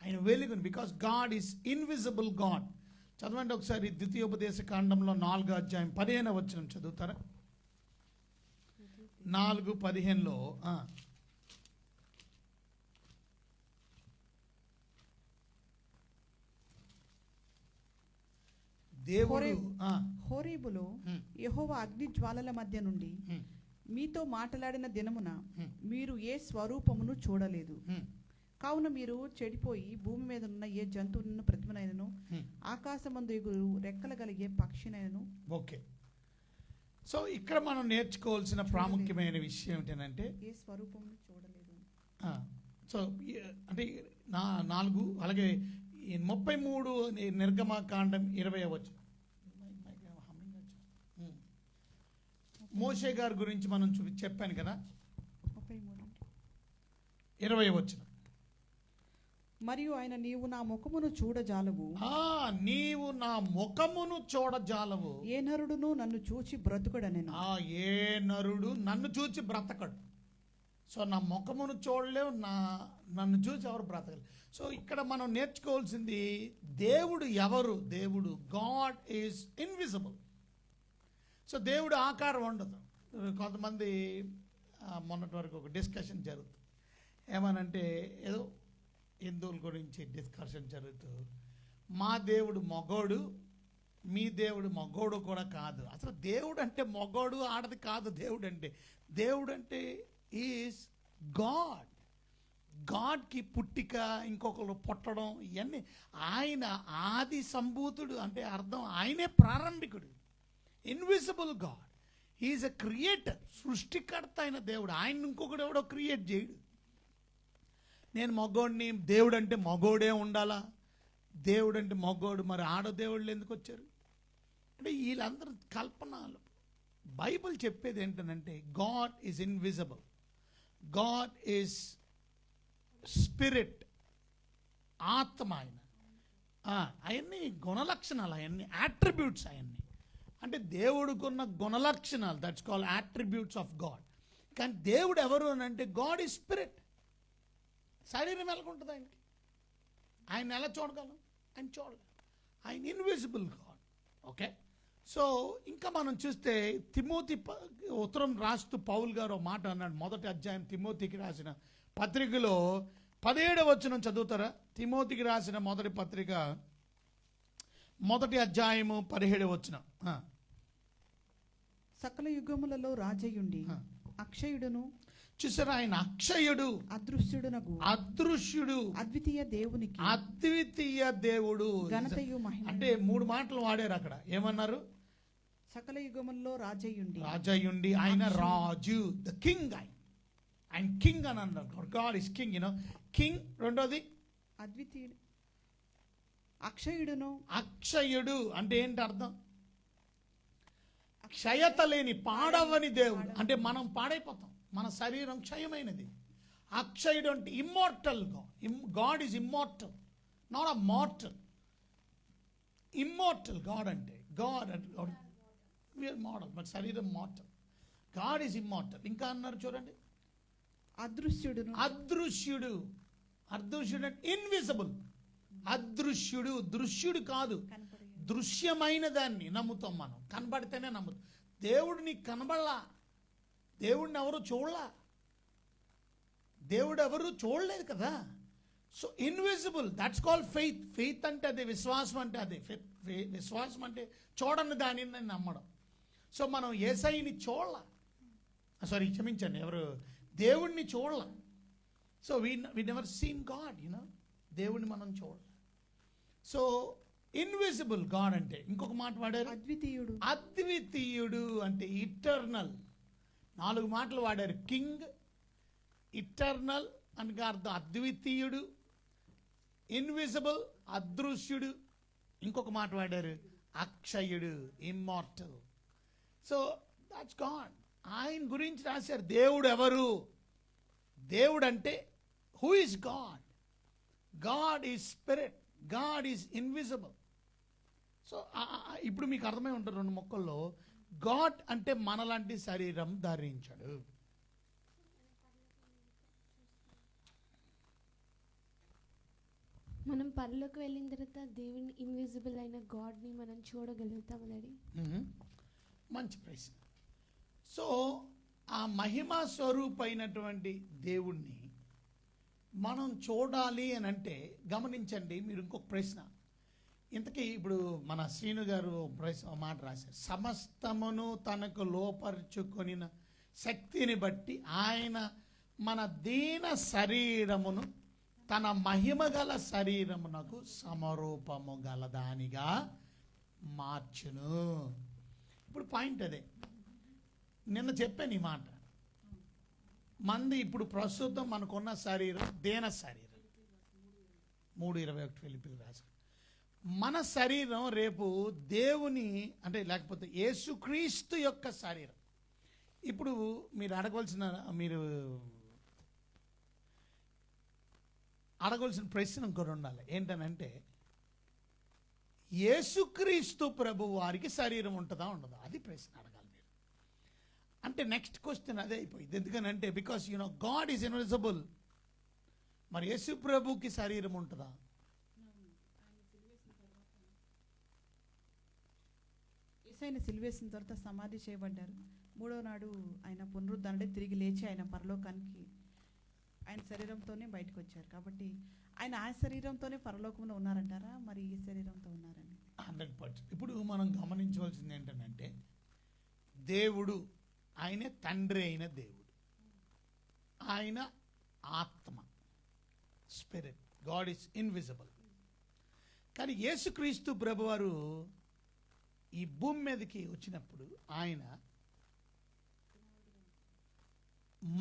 ఆయన వెలుగుని, because God is invisible God. చదవండి ఒకసారి ద్వితీయోపదేశ కాండంలో 4వ అధ్యాయం 15వ వచనం చదువుతారా? 4:15లో దేవుడు హోరేబులో యెహోవా అగ్ని జ్వాలల మధ్య నుండి మీతో మాట్లాడిన దినమున మీరు ఏ స్వరూపమును చూడలేదు, కావున మీరు చెడిపోయి భూమి మీద ఉన్న ఏ జంతువులను ప్రతిమనైనను ఆకాశమందు ఎగురు రెక్కల కలిగే పక్షినైనను. ఓకే, సో ఇక్కడ మనం నేర్చుకోవాల్సిన ప్రాముఖ్యమైన విషయం ఏంటంటే ఏ స్వరూపమును చూడలేదు. సో అంటే 4 అలాగే 33 నిర్గమకాండం 20వ వచనం. మోషే గారి గురించి మనం చెప్పాను కదా, 20వ వచనం. మరియు ఆయన నీవు నా ముఖమును చూడజాలవు, నీవు నా ముఖమును చూడజాలవు, ఏ నరుడును నన్ను చూచి బ్రతుకడనెను. ఏ నరుడు నన్ను చూచి బ్రతకడు. సో నా ముఖమును చూడలేవు, నన్ను చూసి ఎవరు బ్రతకలేరు. సో ఇక్కడ మనం నేర్చుకోవాల్సింది దేవుడు ఎవరు? దేవుడు గాడ్ ఈజ్ ఇన్విజిబుల్. సో దేవుడు ఆకారం ఉండదు. కొంతమంది మొన్నటి వరకు ఒక డిస్కషన్ జరుగుతుంది, ఏమనంటే ఏదో హిందువుల గురించి డిస్కషన్ జరుగుతూ, మా దేవుడు మగోడు, మీ దేవుడు మగోడు కూడా కాదు. అసలు దేవుడు అంటే మగోడు ఆడది కాదు. దేవుడు అంటే ఈజ్ గాడ్. గాడ్కి పుట్టిక, ఇంకొకరు పుట్టడం, ఇవన్నీ ఆయన ఆది సంభూతుడు. అంటే అర్థం ఆయనే ప్రారంభికుడు. Invisible God. He is a creator. సృష్టికర్త అయిన దేవుడు. ఆయన ఇంకొకడు ఎవడో క్రియేట్ చేయడు. నేను మగోడిని, దేవుడు అంటే మగోడే ఉండాలా, దేవుడు అంటే మగోడు, మరి ఆడదేవుళ్ళు ఎందుకు వచ్చారు అంటే వీళ్ళందరూ కల్పనలు. బైబిల్ చెప్పేది ఏంటంటే God is invisible, God is spirit, ఆత్మ. ఆయన అవన్నీ గుణలక్షణాలు, అవన్నీ యాట్రిబ్యూట్స్. అవన్నీ అంటే దేవుడికున్న గుణలక్షణాలు. That's called attributes of God. కానీ దేవుడు ఎవరు అని అంటే గాడ్ ఈజ్ స్పిరిట్. శరీరం ఎలాగుంటుంది ఆయనకి? ఆయన ఎలా చూడగలం? ఆయన చూడలేం. ఆయన ఇన్విజిబుల్ గాడ్. ఓకే, సో ఇంకా మనం చూస్తే తిమోతి ఉత్తరం రాస్తూ పౌల్ గారు ఒక మాట అన్నాడు. మొదటి అధ్యాయం తిమోతికి రాసిన పత్రికలో 17వ వచనం చదువుతారా? తిమోతికి రాసిన మొదటి పత్రిక మొదటి అధ్యాయము 17వ వచనం. సకల యుగములలో రాజయుండి అక్షయుడును, చూసారా, ఆయన అక్షయుడు, అదృశ్యుడునగు, అదృశ్యుడు, అద్వితీయ దేవునికి, అద్వితీయ దేవుడు. ఘనతయు మహిమ. అంటే 3 మాటలు వాడారు అక్కడ. ఏమన్నారు? సకల యుగములలో రాజయుండి, రాజయుండి, ఆయన రాజు, ద కింగ్. ఆయన కింగ్ అని అన్నారు. God is king, you know, king. రెండోది అద్వితీయుడు, అక్షయుడును. అక్షయుడు అంటే ఏంటి అర్థం? క్షయత లేని, పాడవని దేవుడు. అంటే మనం పాడైపోతాం, మన శరీరం క్షయమైనది. అక్షయుడు అంటే immortal God. God is immortal, not a mortal. Immortal God అంటే గాడ్ మోడల్, బట్ శరీరం మార్టల్. God is immortal. ఇంకా అన్నారు చూడండి, అదృశ్యుడును. అదృశ్యుడు. అదృశ్యుడు అంటే ఇన్విజిబుల్. అదృశ్యుడు, దృశ్యుడు కాదు, దృశ్యమైన దాన్ని నమ్ముతాం మనం. కనబడితేనే నమ్ముతాం. దేవుడు నీకు కనబడలా, దేవుడిని ఎవరు చూడలా, దేవుడు ఎవరు చూడలేదు కదా. So invisible, that's called faith. Faith అంటే అదే, విశ్వాసం అంటే అదే. విశ్వాసం అంటే చూడని దానిని నమ్మడం. సో మనం యేసయ్యని చూడలా, సారీ క్షమించండి, ఎవరు దేవుడిని చూడలా. So we never seen God, you know, దేవుడిని మనం చూడలే. సో ఇన్విజిబుల్ గాడ్ అంటే ఇంకొక మాట వాడారు, అద్వితీయుడు. అద్వితీయుడు అంటే ఇటర్నల్. 4 మాటలు వాడారు. కింగ్, ఇటర్నల్ అని అర్థం. అద్వితీయుడు, ఇన్విజిబుల్, అదృశ్యుడు. ఇంకొక మాట వాడారు, అక్షయుడు, ఇమ్మార్టల్. So that's God. ఆయన గురించి రాశారు. దేవుడు ఎవరు? దేవుడు అంటే who is God? God is spirit, God is invisible. So ఇప్పుడు మీకు అర్థమై ఉంటుంది 2 మొక్కల్లో. గాడ్ అంటే మనలాంటి శరీరం ధరించాడు. మనం పరలోకి వెళ్ళిన తర్వాత దేవుని ఇన్విజిబుల్ అయిన గాడ్ని మనం చూడగలుగుతాం డాడీ? మంచి ప్రశ్న. సో ఆ మహిమా స్వరూపైనటువంటి దేవుణ్ణి మనం చూడాలి అని అంటే గమనించండి. మీరు ఇంకొక ప్రశ్న, ఇంతకీ ఇప్పుడు మన శ్రీను గారు మాట రాశారు, సమస్తమును తనకు లోపరుచుకొనిన శక్తిని బట్టి ఆయన మన దీన శరీరమును తన మహిమ గల శరీరమునకు సమరూపము గలదానిగా మార్చును. ఇప్పుడు పాయింట్ అదే, నిన్న చెప్పాను ఈ మాట. మంది ఇప్పుడు ప్రస్తుతం మనకున్న శరీరం దీన శరీరం. 3:21 ఫిలిప్పీయులకు రాశారు. మన శరీరం రేపు దేవుని అంటే లేకపోతే యేసుక్రీస్తు యొక్క శరీరం. ఇప్పుడు మీరు అడగవలసిన ప్రశ్న ఇంకోటి ఉండాలి. ఏంటనంటే యేసుక్రీస్తు ప్రభు వారికి శరీరం ఉంటుందా ఉండదా? అది ప్రశ్న అడగాలి మీరు. అంటే నెక్స్ట్ క్వశ్చన్ అదే అయిపోయింది. ఎందుకనంటే because you know God is invisible. మరి యేసు ప్రభుకి శరీరం ఉంటుందా? యేసయ్యను సిలువేసిన తర్వాత సమాధి చేయబడ్డారు. 3వ నాడు ఆయన పునరుద్ధరణే తిరిగి లేచి ఆయన పరలోకానికి ఆయన శరీరంతోనే బయటకు వచ్చారు. కాబట్టి ఆయన ఆ శరీరంతోనే పరలోకంలో ఉన్నారంటారా, మరి ఈ శరీరంతో ఉన్నారని? 100%. ఇప్పుడు మనం గమనించవలసింది ఏంటంటే దేవుడు ఆయనే తండ్రి అయిన దేవుడు, ఆయన ఆత్మ, స్పిరిట్. God is invisible. కానీ యేసుక్రీస్తు ప్రభువారు ఈ భూమి మీదకి వచ్చినప్పుడు ఆయన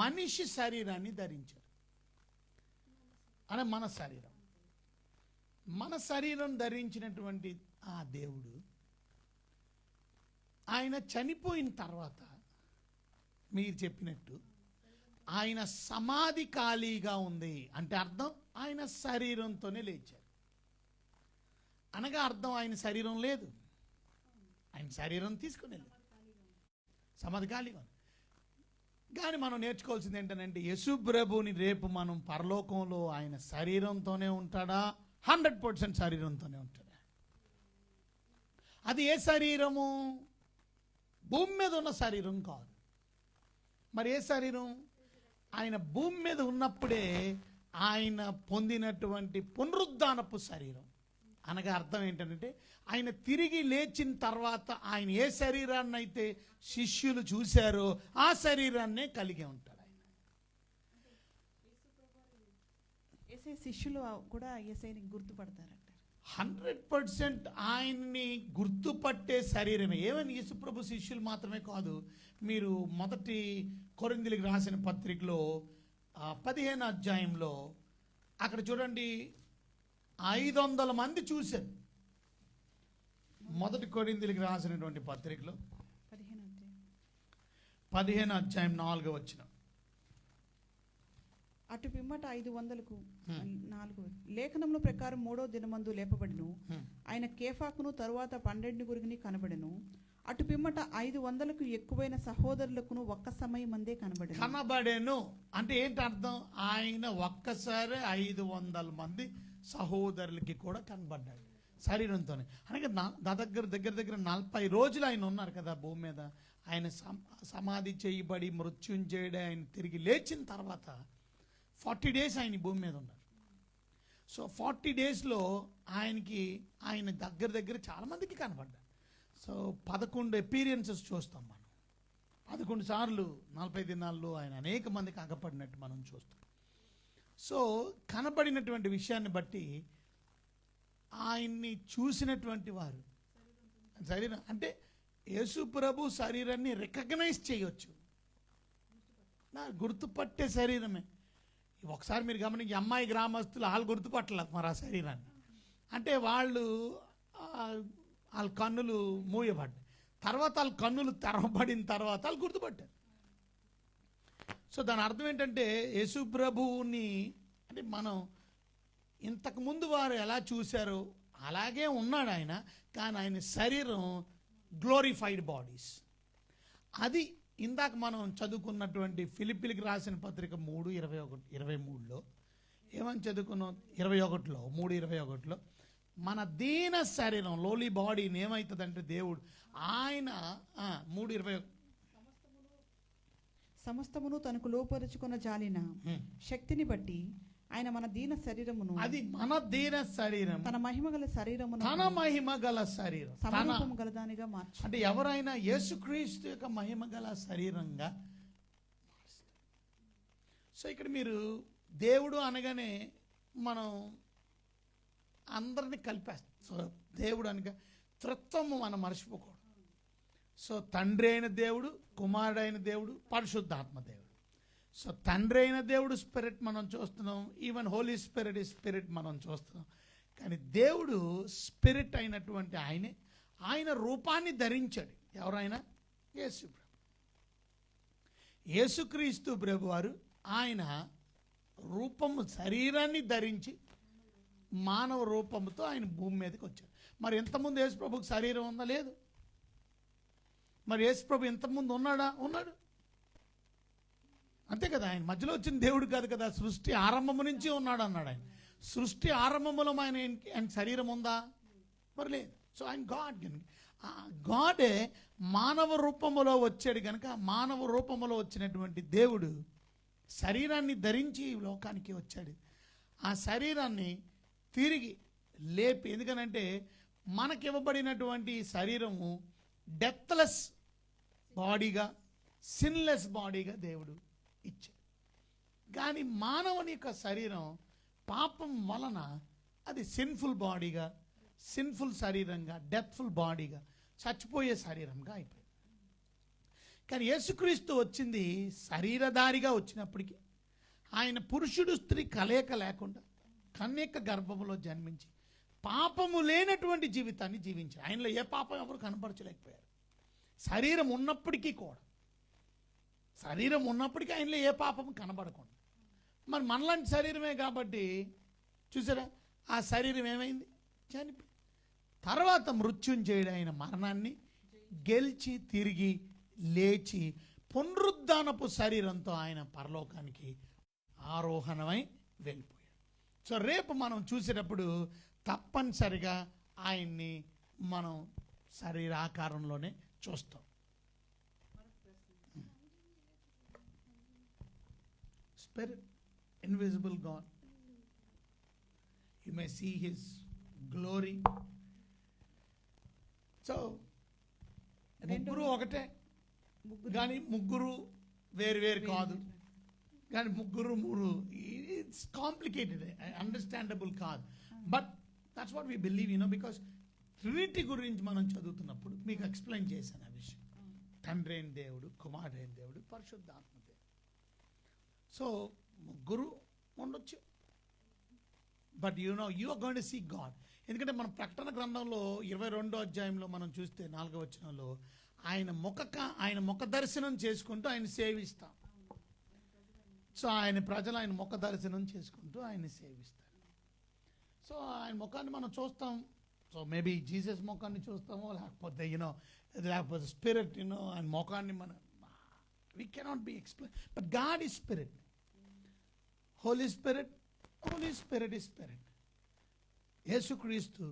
మనిషి శరీరాన్ని ధరించారు. అనే మన శరీరం ధరించినటువంటి ఆ దేవుడు ఆయన చనిపోయిన తర్వాత మీరు చెప్పినట్టు ఆయన సమాధి ఖాళీగా ఉంది అంటే అర్థం ఆయన శరీరంతోనే లేచారు. అనగా అర్థం ఆయన శరీరం లేదు, ఆయన శరీరం తీసుకుని వెళ్ళారు, సమాధి ఖాళీగా ఉంది. కానీ మనం నేర్చుకోవాల్సింది ఏంటంటే యేసు ప్రభువుని రేపు మనం పరలోకంలో ఆయన శరీరంతోనే ఉంటాడా? 100% శరీరంతోనే ఉంటాడా? అది ఏ శరీరము? భూమి మీద ఉన్న శరీరం కాదు. మరి ఏ శరీరం? ఆయన భూమి మీద ఉన్నప్పుడే ఆయన పొందినటువంటి పునరుద్ధానపు శరీరం. అనగా అర్థం ఏంటంటే ఆయన తిరిగి లేచిన తర్వాత ఆయన ఏ శరీరాన్ని అయితే శిష్యులు చూశారో ఆ శరీరాన్నే కలిగి ఉంటాడు. ఆయన యేసయ్య శిష్యులు కూడా యేసయ్యని గుర్తుపడతారంట. 100% ఆయన్ని గుర్తుపట్టే శరీరమే. ఏమని యేసుప్రభు శిష్యులు మాత్రమే కాదు, మీరు మొదటి కొరింథీయులకు రాసిన పత్రికలో 15వ అధ్యాయంలో అక్కడ చూడండి 500 మంది చూశారు. మొదటి కొరింథీయులకు రాసినటువంటి పత్రికలో 15వ అధ్యాయం 4వ వచనం. అటు పిమ్మట 500కు 4 లేఖనముల ప్రకారం 3వ దినమందు లేపబడిను. ఆయన కేఫాకును తరువాత 12 కనబడెను. అటు పిమ్మట 500కు ఎక్కువైన సహోదరులకును ఒక్క సమయం మందే కనబడెను. అంటే ఏంటి అర్థం? ఆయన ఒక్కసారి 500 మంది సహోదరులకి కూడా కనబడ్డాడు శరీరంతోనే. అనగా దగ్గర 40 రోజులు ఆయన ఉన్నారు కదా భూమి మీద. ఆయన సమాధి చేయబడి మృత్యుంజయుడు ఆయన తిరిగి లేచిన తర్వాత 40 డేస్ ఆయన భూమి మీద ఉన్నారు. సో 40 డేస్లో ఆయన దగ్గర చాలా మందికి కనబడ్డాడు. సో 11 అపీరియన్సెస్ చూస్తాం మనం. 11 సార్లు 40 దినాల్లో ఆయన అనేక మందికి అగపడినట్టు మనం చూస్తాం. సో కనబడినటువంటి విషయాన్ని బట్టి ఆయన్ని చూసినటువంటి వారు శరీరం అంటే యేసు ప్రభు శరీరాన్ని రికగ్నైజ్ చేయొచ్చు, గుర్తుపట్టే శరీరమే. ఒకసారి మీరు గమనించి అమ్మాయి గ్రామస్తులు వాళ్ళు గుర్తుపట్టలేదు మరి ఆ శరీరాన్ని. అంటే వాళ్ళ కన్నులు మూయబడ్డాయి, తర్వాత వాళ్ళ కన్నులు తెరవబడిన తర్వాత వాళ్ళు గుర్తుపట్టారు. సో దాని అర్థం ఏంటంటే యేసు ప్రభువుని అంటే మనం ఇంతకుముందు వారు ఎలా చూశారో అలాగే ఉన్నాడు ఆయన, కానీ ఆయన శరీరం గ్లోరిఫైడ్ బాడీస్. అది ఇందాక మనం చదువుకున్నటువంటి ఫిలిప్పీలకు రాసిన పత్రిక 3:23లో ఏమని చదువుకున్నాం? 21లో 3:21లో మన దీన శరీరం లోలీ బాడీని ఏమవుతుందంటే దేవుడు ఆయన 3:21 సమస్తమును తనకు లోపరుచుకున్న జాలిన శక్తిని బట్టి ఆయన మన దీన శరీరమును, అది మన దీన శరీరం తన మహిమగల శరీరమును, తన మహిమగల శరీరం సమరూపము గలదానిగా మార్చు. అంటే ఎవరైనా యేసుక్రీస్తు యొక్క మహిమగల శరీరంగా. సో ఇక్కడ మీరు దేవుడు అనగానే మనం అందరినీ కలిపేస్తాం. సో దేవుడు అనగా త్రిత్వము మనం మర్చిపోకూడదు. సో తండ్రి అయిన దేవుడు, కుమారుడైన దేవుడు, పరిశుద్ధాత్మ దేవుడు. సో తండ్రి అయిన దేవుడు స్పిరిట్ మనం చూస్తున్నాం, ఈవెన్ హోలీ స్పిరిట్ స్పిరిట్ మనం చూస్తున్నాం. కానీ దేవుడు స్పిరిట్ అయినటువంటి ఆయన రూపాన్ని ధరించాడు. ఎవరైనా? యేసు ప్రభు, యేసుక్రీస్తు ప్రభు వారు ఆయన రూపము శరీరాన్ని ధరించి మానవ రూపంతో ఆయన భూమి మీదకి వచ్చాడు. మరి ఎంతమంది యేసు ప్రభుకి శరీరం ఉందా? లేదు. మరి యేసు ప్రభు ఎంతమంది ఉన్నాడా? ఉన్నాడు. అంతే కదా, ఆయన మధ్యలో వచ్చిన దేవుడు కాదు కదా, సృష్టి ఆరంభము నుంచి ఉన్నాడు అన్నాడు ఆయన. సృష్టి ఆరంభంలో ఆయన శరీరం ఉందా? మరి లేదు. సో ఆయన గాడ్ కనుక గాడే మానవ రూపములో వచ్చాడు కనుక మానవ రూపములో వచ్చినటువంటి దేవుడు శరీరాన్ని ధరించి లోకానికి వచ్చాడు. ఆ శరీరాన్ని తిరిగి లేపి, ఎందుకనంటే మనకివ్వబడినటువంటి శరీరము డెత్లెస్ బాడీగా, సిన్లెస్ బాడీగా దేవుడు ఇచ్చాడు. కానీ మానవుని యొక్క శరీరం పాపం వలన అది సిన్ఫుల్ బాడీగా, సిన్ఫుల్ శరీరంగా, డెత్ఫుల్ బాడీగా, చచ్చిపోయే శరీరంగా అయిపోయింది. కానీ యేసుక్రీస్తు వచ్చింది శరీరధారిగా వచ్చినప్పటికీ ఆయన పురుషుడు స్త్రీ కలయిక లేకుండా కన్యక గర్భములో జన్మించి పాపము లేనటువంటి జీవితాన్ని జీవించారు. ఆయనలో ఏ పాపం ఎవరు కనపరచలేకపోయారు. శరీరం ఉన్నప్పటికీ కూడా, శరీరం ఉన్నప్పటికీ ఆయనలో ఏ పాపం కనబడకుండా, మరి మనలాంటి శరీరమే కాబట్టి చూసారా ఆ శరీరం ఏమైంది, చనిపోయింది. తర్వాత మృత్యుంజయుడు ఆయన మరణాన్ని గెలిచి తిరిగి లేచి పునరుద్ధానపు శరీరంతో ఆయన పరలోకానికి ఆరోహణమై వెళ్ళిపోయాడు. సో రేపు మనం చూసేటప్పుడు తప్పనిసరిగా ఆయన్ని మనం శరీరాకారంలోనే చూస్తాం. Spirit, invisible God, you may see his glory. So ముగ్గురు ఒకటే కానీ ముగ్గురు వేరు వేరు కాదు, కానీ ముగ్గురు మూడు, ఇట్స్ కాంప్లికేటెడ్, అండర్స్టాండబుల్ కాదు. But that's what we believe, because Trinity గురించి మనం చదువుతున్నప్పుడు మీకు ఎక్స్ప్లెయిన్ చేశాను ఆ విషయం. తండ్రి అయిన దేవుడు, కుమారుడు అయిన దేవుడు, పరిశుద్ధాత్మ దేవుడు. సో ముగ్గురు ఉండొచ్చు, but you are going to see God. ఎందుకంటే మన ప్రకటన గ్రంథంలో 22వ అధ్యాయంలో మనం చూస్తే 4వ వచనంలో ఆయన ముఖ దర్శనం చేసుకుంటూ ఆయన సేవిస్తాం. సో ఆయన ప్రజలు ఆయన ముఖ దర్శనం చేసుకుంటూ ఆయన సేవిస్తారు. సో ఆయన ముఖాన్ని మనం చూస్తాం. సో మేబీ జీసస్ ముఖాన్ని చూస్తామో, లేకపోతే స్పిరిట్ ఆయన ముఖాన్ని మనం we cannot be explain. But God is spirit, holy spirit is spirit. యేసుక్రీస్తు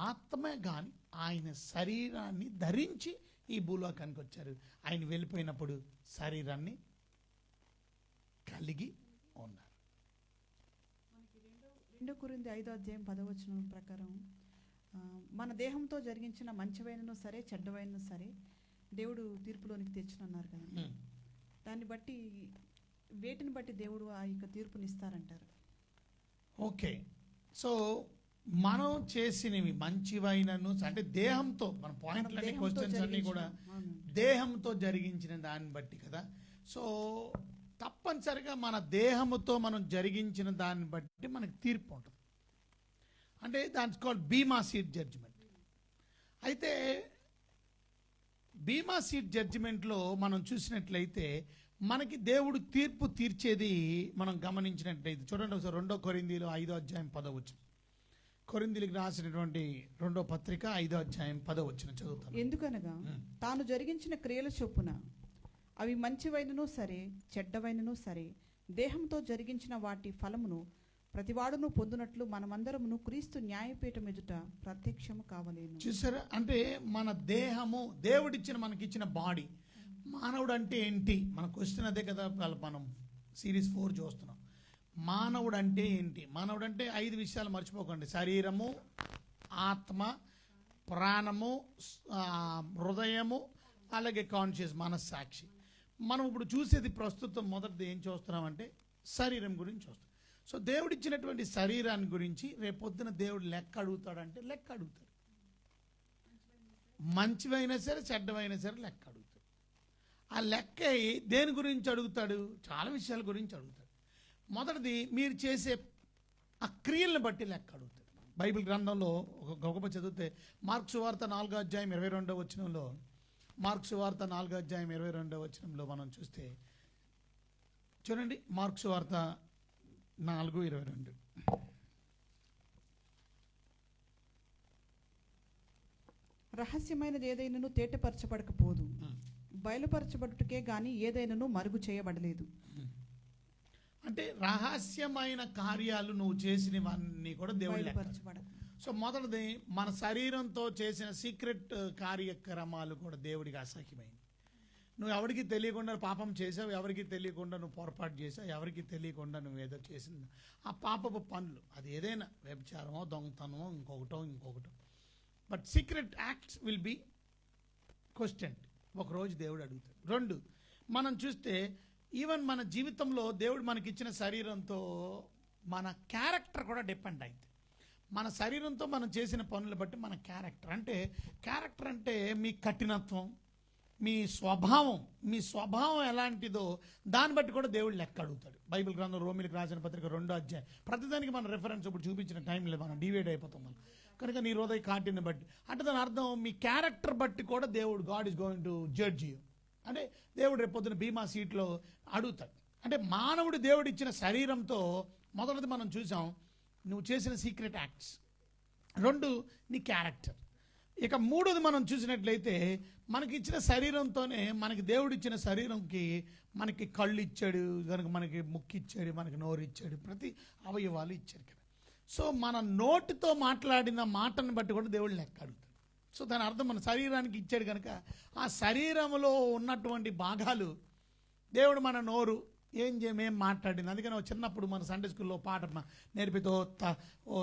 ఆత్మే కానీ ఆయన శరీరాన్ని ధరించి ఈ భూలోకానికి వచ్చారు. ఆయన వెళ్ళిపోయినప్పుడు శరీరాన్ని కలిగి ఉన్నారు. 2 కొరింథీ 5వ అధ్యాయం 10వ వచనం ప్రకారం మన దేహంతో జరిగించిన మంచివైనను సరే చెడ్డవైనను సరే దేవుడు తీర్పులోనికి తెచ్చునన్నారు కదా. దాన్ని బట్టి వేటిని బట్టి దేవుడు ఆ యొక్క తీర్పునిస్తారంటారు? ఓకే, సో మనం చేసినవి మంచివైనను అంటే దేహంతో, మన పాయింట్లన్నీ క్వశ్చన్స్ అన్నీ కూడా దేహంతో జరిగించిన దాన్ని బట్టి కదా. సో తప్పనిసరిగా మన దేహముతో మనం జరిగించిన దాన్ని బట్టి మనకి తీర్పు ఉంటుంది. అంటే దాట్స్ కాల్డ్ బీమా సీట్ జడ్జిమెంట్. అయితే బీమా సీట్ జడ్జిమెంట్లో మనం చూసినట్లయితే మనకి దేవుడు తీర్పు తీర్చేది మనం గమనించినట్లయితే చూడండి ఒకసారి 2 కొరింథీలు 5వ అధ్యాయం 10వ వచనం. కొరింథీలకు రాసినటువంటి 2వ పత్రిక 5వ అధ్యాయం 10వ వచనం చదువుతాను. ఎందుకనగా తాను జరిగించిన క్రియల చొప్పున అవి మంచివైనను సరే చెడ్డవైనను సరే దేహంతో జరిగించిన వాటి ఫలమును ప్రతివాడును పొందునట్లు మనమందరమును క్రీస్తు న్యాయపీఠం ఎదుట ప్రత్యక్షము కావలేను. చూసారా, అంటే మన దేహము దేవుడిచ్చిన మనకిచ్చిన బాడీ. మానవుడు అంటే ఏంటి మన క్వశ్చన్ అదే కదా. మనం సిరీస్ 4 చూస్తున్నాం. మానవుడు అంటే ఏంటి? మానవుడు అంటే 5 విషయాలు మర్చిపోకండి: శరీరము, ఆత్మ, ప్రాణము, హృదయము, అలాగే కాన్షియస్, మనస్సాక్షి. మనం ఇప్పుడు చూసేది ప్రస్తుతం మొదటిది ఏం చూస్తున్నామంటే శరీరం గురించి చూస్తాం. సో దేవుడిచ్చినటువంటి శరీరాన్ని గురించి రేపొద్దున దేవుడు లెక్క అడుగుతాడంటే లెక్క అడుగుతాడు. మంచివైనా సరే చెడ్డమైనా సరే లెక్క అడుగుతాడు. ఆ లెక్క దేని గురించి అడుగుతాడు? చాలా విషయాల గురించి అడుగుతాడు. మొదటిది మీరు చేసే ఆ క్రియలను బట్టి లెక్క అడుగుతాడు. బైబిల్ గ్రంథంలో ఒక గొప్ప చదివితే మార్కు సువార్త 4వ అధ్యాయం 22వ వచనంలో, మార్కు సువార్త 4వ అధ్యాయం 22వ వచనంలో మనం చూస్తే చూడండి, మార్కు సువార్త 4:22. రహస్యమైనది ఏదైనాను తేటపరచబడకపోదు, బయలుపరచబడుటకే గాని ఏదైనాను మరుగు చేయబడలేదు. అంటే రహస్యమైన కార్యాలు నువ్వు చేసినవన్నీ కూడా దేవుడు బయలుపరచబడదు. సో మొదటిది మన శరీరంతో చేసిన సీక్రెట్ కార్యక్రమాలు కూడా దేవుడికి అసహ్యమైంది. నువ్వు ఎవరికి తెలియకుండా పాపం చేసావు, ఎవరికి తెలియకుండా నువ్వు పొరపాటు చేసావు, ఎవరికి తెలియకుండా నువ్వు ఏదో చేసింది ఆ పాపపు పనులు, అది ఏదైనా వ్యభిచారమో దొంగతనమో ఇంకొకటో. But secret acts will be questioned. ఒకరోజు దేవుడు అడుగుతాడు. 2, మనం చూస్తే ఈవెన్ మన జీవితంలో దేవుడు మనకిచ్చిన శరీరంతో మన క్యారెక్టర్ కూడా డిపెండ్ అయింది. మన శరీరంతో మనం చేసిన పనులు బట్టి మన క్యారెక్టర్ అంటే మీ కఠినత్వం, మీ స్వభావం ఎలాంటిదో దాన్ని బట్టి కూడా దేవుడు లెక్క అడుగుతాడు. బైబిల్ గ్రంథం రోమిలకు రాసిన పత్రిక 2వ అధ్యాయం. ప్రతిదానికి మన రెఫరెన్స్ ఇప్పుడు చూపించిన టైం లేదు, మనం డివైడ్ అయిపోతాం మనం. కనుక నీ హృదయ కాటిని బట్టి అంటే దాని అర్థం మీ క్యారెక్టర్ బట్టి కూడా దేవుడు God is going to judge you. అంటే దేవుడు రేపు పొద్దున బీమా సీట్లో అడుగుతాడు. అంటే మానవుడు దేవుడు ఇచ్చిన శరీరంతో మొదటిది మనం చూసాం, నువ్వు చేసిన సీక్రెట్ యాక్ట్స్. 2 నీ క్యారెక్టర్. ఇక 3వది మనం చూసినట్లయితే మనకి ఇచ్చిన శరీరంతోనే మనకి దేవుడు ఇచ్చిన శరీరంకి మనకి కళ్ళు ఇచ్చాడు, కనుక మనకి ముక్కు ఇచ్చాడు, మనకి నోరు ఇచ్చాడు, ప్రతి అవయవాలు ఇచ్చాడు కదా. సో మన నోటితో మాట్లాడిన మాటను బట్టి కూడా దేవుడు లెక్క అడుగుతాడు. సో దాని అర్థం మన శరీరానికి ఇచ్చాడు కనుక ఆ శరీరంలో ఉన్నటువంటి భాగాలు దేవుడు మన నోరు ఏం మాట్లాడింది. అందుకని చిన్నప్పుడు మన సండే స్కూల్లో పాట నేర్పితో ఓ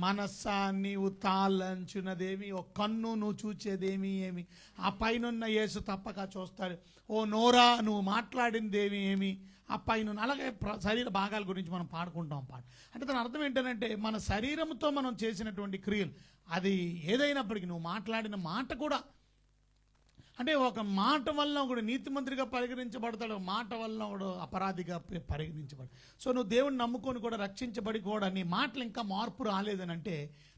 మనస్సా నీవు తాళంచున్నదేమి, ఓ కన్ను నువ్వు చూచేదేమి ఏమి, ఆ పైనున్న యేసు తప్పక చూస్తాడు, ఓ నోరా నువ్వు మాట్లాడిందేమి ఏమి, ఆ పైన. అలాగే శరీర భాగాల గురించి మనం పాడుకుంటాం పాట. అంటే దాని అర్థం ఏంటంటే మన శరీరంతో మనం చేసినటువంటి క్రియలు అది ఏదైనప్పటికీ నువ్వు మాట్లాడిన మాట కూడా, అంటే ఒక మాట వల్ల ఒకడు నీతిమంతుడిగా పరిగణించబడతాడు, ఒక మాట వల్ల ఒకడు అపరాధిగా పరిగణించబడతాడు. సో నువ్వు దేవుని నమ్ముకొని కూడా రక్షించబడి కూడా నీ మాటలు ఇంకా మార్పు రాలేదని అంటే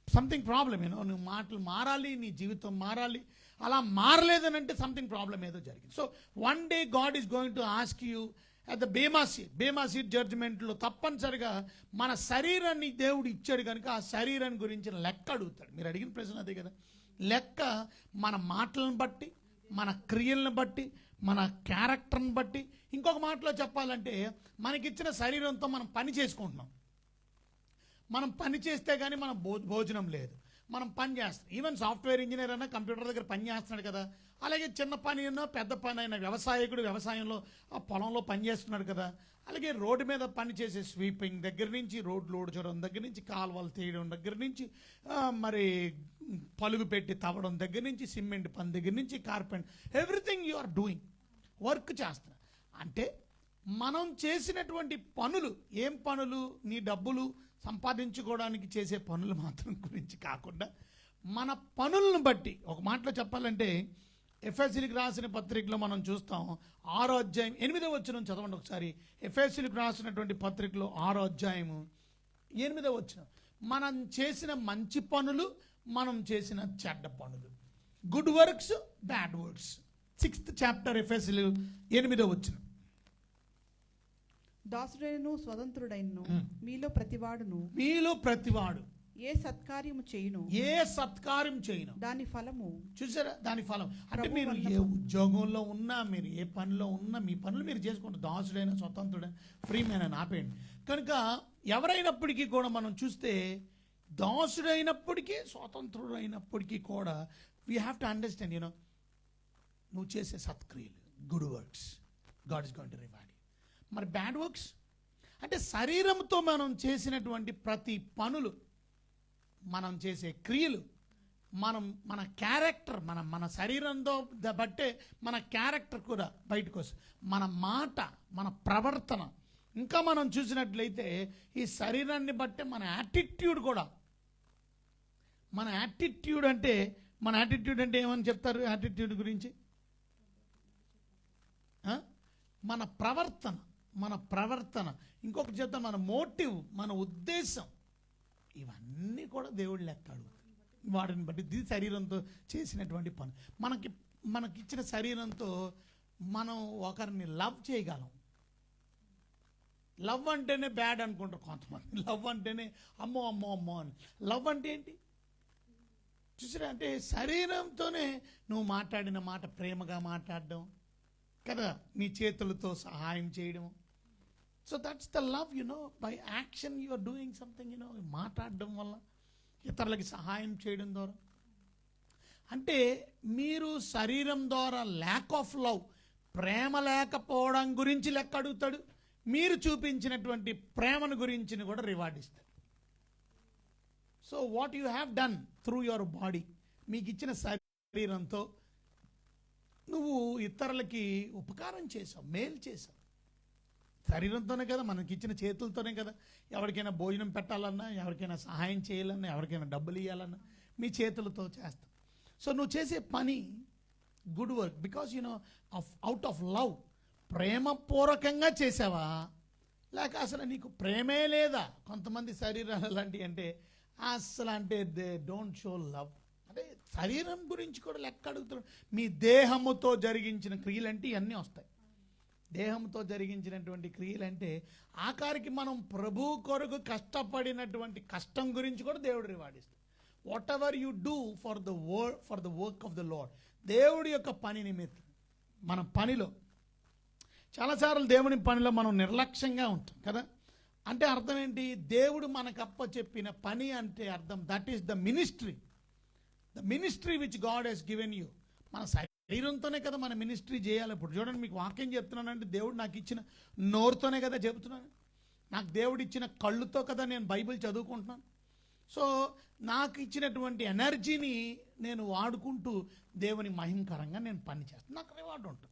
సంథింగ్ ప్రాబ్లం. నువ్వు మాటలు మారాలి, నీ జీవితం మారాలి. అలా మారలేదని అంటే సంథింగ్ ప్రాబ్లం ఏదో జరిగింది. So one day God is going to ask you at the bema seat జడ్జిమెంట్లో తప్పనిసరిగా మన శరీరాన్ని దేవుడు ఇచ్చాడు కనుక ఆ శరీరాన్ని గురించి లెక్క అడుగుతాడు. మీరు అడిగిన ప్రశ్న అదే కదా. లెక్క మన మాటలను బట్టి, మన క్రియలను బట్టి, మన క్యారెక్టర్ని బట్టి. ఇంకొక మాటలో చెప్పాలంటే మనకిచ్చిన శరీరంతో మనం పని చేసుకుంటున్నాం. మనం పని చేస్తే కానీ మన భోజనం లేదు. మనం పని చేస్తాం. ఈవెన్ సాఫ్ట్వేర్ ఇంజనీర్ అయినా కంప్యూటర్ దగ్గర పని చేస్తున్నాడు కదా. అలాగే చిన్న పని అయినా పెద్ద పని అయినా వ్యవసాయకుడు వ్యవసాయంలో ఆ పొలంలో పని చేస్తున్నాడు కదా. అలాగే రోడ్డు మీద పని చేసే స్వీపింగ్ దగ్గర నుంచి, రోడ్లు ఊడ్చడం దగ్గర నుంచి, కాలువలు తీయడం దగ్గర నుంచి, మరి పలుగు పెట్టి తవ్వడం దగ్గర నుంచి, సిమెంట్ పని దగ్గర నుంచి, carpentry, everything you are doing, work చేస్తున్నా. అంటే మనం చేసినటువంటి పనులు ఏం పనులు, నీ డబ్బులు సంపాదించుకోవడానికి చేసే పనులు మాత్రం గురించి కాకుండా మన పనులను బట్టి. ఒక మాటలో చెప్పాలంటే ఎఫెసీయులకు రాసిన పత్రికలో మనం చూస్తాం 6వ అధ్యాయం 8వ వచనం చదవండి ఒకసారి. ఎఫెసీయులకు రాసినటువంటి పత్రికలో 6వ అధ్యాయము 8వ వచనం. మనం చేసిన మంచి పనులు, మనం చేసిన చెడ్డ పనులు, good works, bad works. 6th chapter ఎఫెసీయులు 8వ వచనం. దాసుడైనను స్వతంత్రుడైనను మీలో ప్రతివాడు ఏ సత్కార్యము చేయును దాని ఫలము. చూసారా, దాని ఫలం. అంటే మీరు ఏ ఉద్యోగంలో ఉన్నా, మీరు ఏ పనిలో ఉన్నా, మీ పనులు మీరు చేసుకుంటారు. దాసుడైనా స్వతంత్రుడైనా ఫ్రీ మ్యాన్ అని ఆపేయండి. కనుక ఎవరైనప్పటికీ కూడా మనం చూస్తే దాసుడైనప్పటికీ స్వతంత్రుడైనప్పటికీ కూడా వీ హ్యావ్ టు అండర్స్టాండ్ నువ్వు చేసే సత్క్రియలు, good works, God is going to reward you. మరి బ్యాడ్ వర్క్స్ అంటే శరీరంతో మనం చేసినటువంటి ప్రతి పనులు, మనం చేసే క్రియలు, మన క్యారెక్టర్, మన శరీరంతో బట్టే మన క్యారెక్టర్ కూడా బయటకు వస్తుంది. మన మాట, మన ప్రవర్తన, ఇంకా మనం చూసినట్లయితే ఈ శరీరాన్ని బట్టే మన యాటిట్యూడ్ కూడా. మన యాటిట్యూడ్ అంటే ఏమని చెప్తారు యాటిట్యూడ్ గురించి? మన ప్రవర్తన, ఇంకొకటి చెప్తాను, మన మోటివ్, మన ఉద్దేశం, ఇవన్నీ కూడా దేవుడు లెక్క అడుగుతాడు. వాటిని బట్టి ఇది శరీరంతో చేసినటువంటి పని. మనకిచ్చిన శరీరంతో మనం ఒకరిని లవ్ చేయగలం. లవ్ అంటేనే బ్యాడ్ అనుకుంటారు కొంతమంది. లవ్ అంటేనే అమ్మో అని. లవ్ అంటే ఏంటి చూసారా? అంటే శరీరంతోనే నువ్వు మాట్లాడిన మాట ప్రేమగా మాట్లాడడం కదా, నీ చేతులతో సహాయం చేయడం. So that's the love. By action you are doing something. మాట్లాడడం వల్ల, ఇతరులకి సహాయం చేయడం ద్వారా. అంటే మీరు శరీరం ద్వారా ల్యాక్ ఆఫ్ లవ్, ప్రేమ లేకపోవడం గురించి లెక్క అడుగుతాడు. మీరు చూపించినటువంటి ప్రేమను గురించి కూడా రివార్డ్ ఇస్తాడు. So what you have done through your body, మీకు ఇచ్చిన శరీరంతో నువ్వు ఇతరులకి ఉపకారం చేసావు, మేలు చేసావు. శరీరంతోనే కదా, మనకి ఇచ్చిన చేతులతోనే కదా. ఎవరికైనా భోజనం పెట్టాలన్నా, ఎవరికైనా సహాయం చేయాలన్నా, ఎవరికైనా డబ్బులు ఇవ్వాలన్నా మీ చేతులతో చేస్తావు. సో నువ్వు చేసే పని good work because out of love, ప్రేమపూర్వకంగా చేసావా, లేక అసలు నీకు ప్రేమే లేదా? కొంతమంది శరీరాలు అలాంటివి అంటే అసలు అంటే దే డోంట్ షో లవ్. అంటే శరీరం గురించి కూడా లెక్క అడుగుతున్నాడు. మీ దేహముతో జరిగించిన క్రియలంటే ఇవన్నీ వస్తాయి. దేహంతో జరిగించినటువంటి క్రియలంటే ఆఖరికి మనం ప్రభు కొరకు కష్టపడినటువంటి కష్టం గురించి కూడా దేవుడు రివార్డ్ ఇస్తాడు. What ever you do for the work of the lord, దేవుడి యొక్క పని నిమిత్తం. మన పనిలో చాలాసార్లు దేవుని పనిలో మనం నిర్లక్ష్యంగా ఉంటాం కదా. అంటే అర్థం ఏంటి? దేవుడు మనకప్ప చెప్పిన పని అంటే అర్థం that is the ministry which God has given you. మన శరీరంతోనే కదా మన మినిస్ట్రీ చేయాలి. ఇప్పుడు చూడండి, మీకు వాక్యం చెప్తున్నానంటే దేవుడు నాకు ఇచ్చిన నోరుతోనే కదా చెబుతున్నాను. నాకు దేవుడు ఇచ్చిన కళ్ళుతో కదా నేను బైబిల్ చదువుకుంటున్నాను. సో నాకు ఇచ్చినటువంటి ఎనర్జీని నేను వాడుకుంటూ దేవుని మహిమకరంగా నేను పని చేస్తాను. నాకు రివార్డు ఉంటుంది.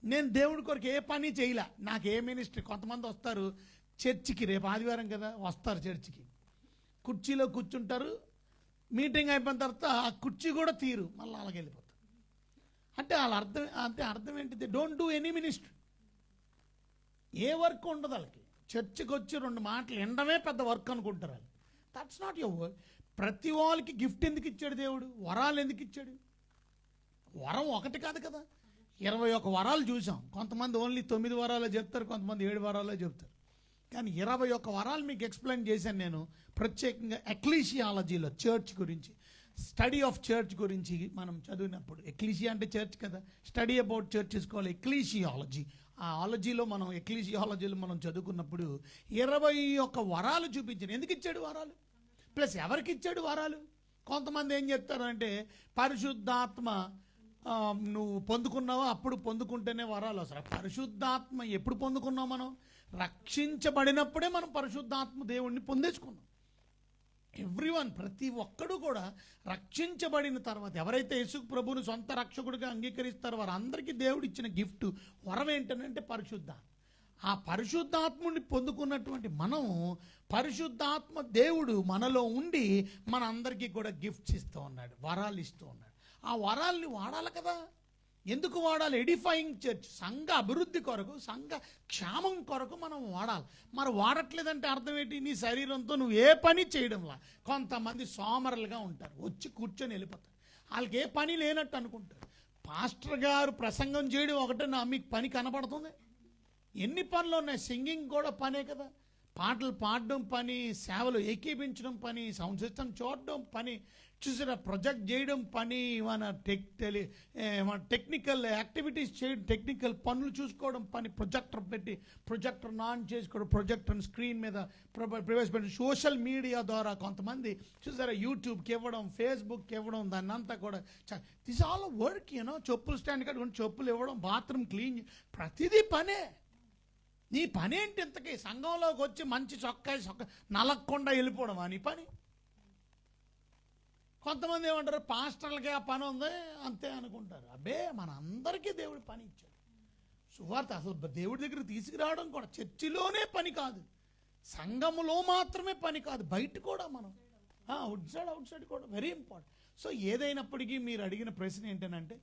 నేను దేవుడి కొరకు ఏ పని చేయలే. నాకు ఏ మినిస్ట్రీ. కొంతమంది వస్తారు చర్చికి, రేపు ఆదివారం కదా, వస్తారు చర్చికి, కుర్చీలో కూర్చుంటారు, మీటింగ్ అయిపోయిన తర్వాత ఆ కుర్చీ కూడా తీరు, మళ్ళీ అలాగే వెళ్ళిపోతారు. అంటే వాళ్ళ అర్థం ఏంటి? They don't do any ministry. A work ఉండదు వాళ్ళకి. చర్చికి వచ్చి 2 మాటలు వినడమే పెద్ద వర్క్ అనుకుంటారు వాళ్ళు. That's not your work. ప్రతి వాళ్ళకి గిఫ్ట్ ఎందుకు ఇచ్చాడు దేవుడు? వరాలు ఎందుకు ఇచ్చాడు? వరం ఒకటి కాదు కదా, 21 వరాలు చూసాం. కొంతమంది ఓన్లీ 9 వరాలు చెప్తారు, కొంతమంది 7 వరాలు చెప్తారు. కానీ 21 వరాలు మీకు ఎక్స్ప్లెయిన్ చేశాను నేను ప్రత్యేకంగా ఎక్లీషియాలజీలో. చర్చ్ గురించి, స్టడీ ఆఫ్ చర్చ్ గురించి మనం చదివినప్పుడు, ఎక్లీషియా అంటే చర్చ్ కదా, study about church is called ecclesiology. ఆ ఆలజీలో మనం ఎక్లీషియాలజీలో మనం చదువుకున్నప్పుడు 21 వరాలు చూపించాను. ఎందుకు ఇచ్చాడు వరాలు? ప్లస్ ఎవరికి ఇచ్చాడు వరాలు? కొంతమంది ఏం చెప్తారంటే పరిశుద్ధాత్మ నువ్వు పొందుకున్నావా, అప్పుడు పొందుకుంటేనే వరాలు వస్తారు. పరిశుద్ధాత్మ ఎప్పుడు పొందుకున్నావు? మనం రక్షించబడినప్పుడే మనం పరిశుద్ధాత్మ దేవుణ్ణి పొందేసుకున్నాం. ఎవ్రీవన్, ప్రతి ఒక్కడు కూడా రక్షించబడిన తర్వాత ఎవరైతే యేసు ప్రభువుని సొంత రక్షకుడిగా అంగీకరిస్తారో వారందరికీ దేవుడు ఇచ్చిన గిఫ్ట్, వరం ఏంటంటే పరిశుద్ధాత్మ. ఆ పరిశుద్ధాత్ముని పొందుకున్నటువంటి మనం, పరిశుద్ధాత్మ దేవుడు మనలో ఉండి మనందరికీ కూడా గిఫ్ట్స్ ఇస్తూ ఉన్నాడు, వరాలు ఇస్తూ ఉన్నాడు. ఆ వరాల్ని వాడాలి కదా. ఎందుకు వాడాలి? ఎడిఫైయింగ్ చర్చ్, సంఘ అభివృద్ధి కొరకు, సంఘ క్షేమం కొరకు మనం వాడాలి. మరి వాడట్లేదంటే అర్థం ఏంటి? నీ శరీరంతో నువ్వు ఏ పని చేయడంలా. కొంతమంది సోమరులుగా ఉంటారు, వచ్చి కూర్చొని వెళ్ళిపోతారు. వాళ్ళకి ఏ పని లేనట్టు అనుకుంటారు. పాస్టర్ గారు ప్రసంగం చేయడం ఒకటే మీకు పని కనపడుతుంది. ఎన్ని పనులు ఉన్నాయి? సింగింగ్ కూడా పనే కదా. పాటలు పాడడం పని, సేవలు ఏకీపించడం పని, సౌండ్ సిస్టమ్ చూడడం పని, చూసారా ప్రొజెక్ట్ చేయడం పని, మన టెక్నికల్ యాక్టివిటీస్ చేయడం, టెక్నికల్ పనులు చూసుకోవడం పని, ప్రొజెక్టర్ పెట్టి ప్రొజెక్టర్ ఆన్ చేసుకోవడం, ప్రొజెక్టర్ స్క్రీన్ మీద ప్రవేశపెట్టి సోషల్ మీడియా ద్వారా కొంతమంది చూసారా యూట్యూబ్కి ఇవ్వడం, ఫేస్బుక్కి ఇవ్వడం, దాన్ని అంతా కూడా దిస్ ఆల్ వర్క్. చెప్పులు స్టాండ్ కట్టుకొని చెప్పులు ఇవ్వడం, బాత్రూమ్ క్లీన్, ప్రతిదీ పనే. నీ పని ఏంటి? ఇంతకీ సంఘంలోకి వచ్చి మంచి చొక్కా నలగకుండా వెళ్ళిపోవడం నీ పని. కొంతమంది ఏమంటారు, పాస్టర్లకి ఆ పని ఉంది అంతే అనుకుంటారు. అబ్బే, మన అందరికీ దేవుడు పని ఇచ్చాడు. సువార్త అసలు దేవుడి దగ్గర తీసుకురావడం కూడా చర్చిలోనే పని కాదు, సంఘములో మాత్రమే పని కాదు, బయట కూడా మనం అవుట్ సైడ్ కూడా వెరీ ఇంపార్టెంట్. సో ఏదైనప్పటికీ మీరు అడిగిన ప్రశ్న ఏంటంటే,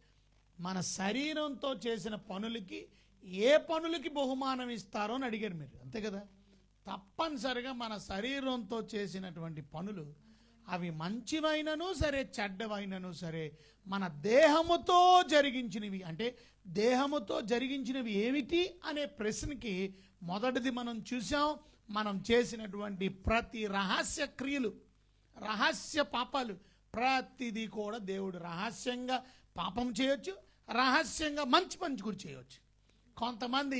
మన శరీరంతో చేసిన పనులకి ఏ పనులకి బహుమానం ఇస్తారో అని అడిగారు మీరు, అంతే కదా. తప్పనిసరిగా మన శరీరంతో చేసినటువంటి పనులు, అవి మంచివైనను సరే చెడ్డవైనను సరే, మన దేహముతో జరిగించినవి. అంటే దేహముతో జరిగించినవి ఏమిటి అనే ప్రశ్నకి మొదటిది మనం చూసాం. మనం చేసినటువంటి ప్రతి రహస్య క్రియలు, రహస్య పాపాలు, ప్రతిదీ కూడా దేవుడు రహస్యంగా పాపం చేయొచ్చు, రహస్యంగా మంచి కూడా చేయవచ్చు. కొంతమంది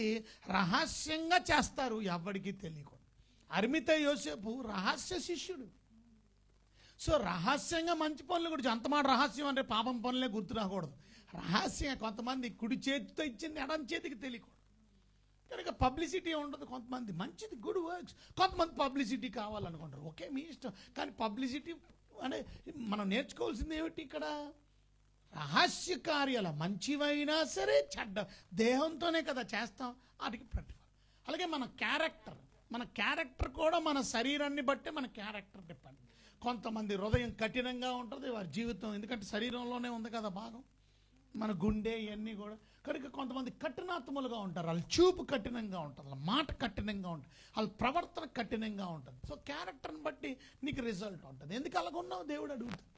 రహస్యంగా చేస్తారు, ఎవరికి తెలియకుండా. అరిమిత యోసేపు రహస్య శిష్యుడు. సో రహస్యంగా మంచి పనులు కూడా, అంత మాట రహస్యం అంటే పాపం పనులే గుర్తు రాకూడదు. రహస్యంగా కొంతమంది కుడి చేతితో ఇచ్చింది ఎడం చేతికి తెలియకూడదు. కనుక పబ్లిసిటీ ఉండదు. కొంతమంది మంచిది, గుడ్ వర్క్స్, కొంతమంది పబ్లిసిటీ కావాలనుకుంటారు. ఓకే, మీ ఇష్టం. కానీ పబ్లిసిటీ అంటే మనం నేర్చుకోవాల్సింది ఏమిటి ఇక్కడ? రహస్య కార్యాలు మంచివైనా సరే చెడ్డ, దేహంతోనే కదా చేస్తాం, వాటికి ప్రతిఫలం. అలాగే మన క్యారెక్టర్ కూడా మన శరీరాన్ని బట్టే మన క్యారెక్టర్ డిపెండ్. కొంతమంది హృదయం కఠినంగా ఉంటుంది వారి జీవితం, ఎందుకంటే శరీరంలోనే ఉంది కదా భాగం. మన గుండె ఇవన్నీ కూడా. కనుక కొంతమంది కఠినాత్ములుగా ఉంటారు, వాళ్ళ చూపు కఠినంగా ఉంటుంది, వాళ్ళ మాట కఠినంగా ఉంటుంది, వాళ్ళ ప్రవర్తన కఠినంగా ఉంటుంది. సో క్యారెక్టర్ని బట్టి నీకు రిజల్ట్ ఉంటుంది. ఎందుకు అలాగ ఉన్నావు దేవుడు అడుగుతాడు.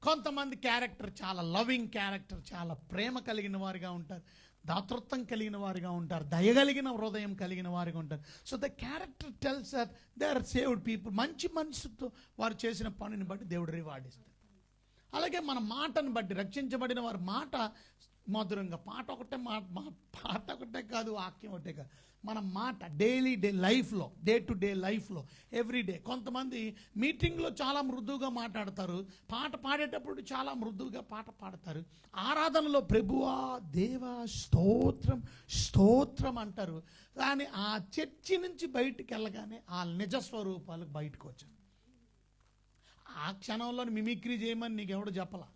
కొంతమంది క్యారెక్టర్ చాలా లవింగ్ క్యారెక్టర్, చాలా ప్రేమ కలిగిన వారిగా ఉంటారు, దాతృత్వం కలిగిన వారిగా ఉంటారు, దయగలిగిన హృదయం కలిగిన వారిగా ఉంటారు. So the character tells that they are saved people. మంచి మనసుతో వారు చేసిన పనిని బట్టి దేవుడు రివార్డ్ ఇస్తాడు. అలాగే మన మాటను బట్టి రక్షించబడిన వారి మాట మధురంగా, పాట ఒకటే కాదు, వాక్యం ఒకటే కాదు, మన మాట డైలీ లైఫ్లో, డే టు డే లైఫ్లో, ఎవ్రీడే. కొంతమంది మీటింగ్లో చాలా మృదువుగా మాట్లాడతారు, పాట పాడేటప్పుడు చాలా మృదువుగా పాట పాడతారు, ఆరాధనలో ప్రభువా దేవా స్తోత్రం స్తోత్రం అంటారు. కానీ ఆ చర్చి నుంచి బయటికి వెళ్ళగానే ఆ నిజస్వరూపాలకు బయటకు వచ్చారు. ఆ క్షణంలో మిమిక్రీ చేయమని నీకు ఎవడు చెప్పలా.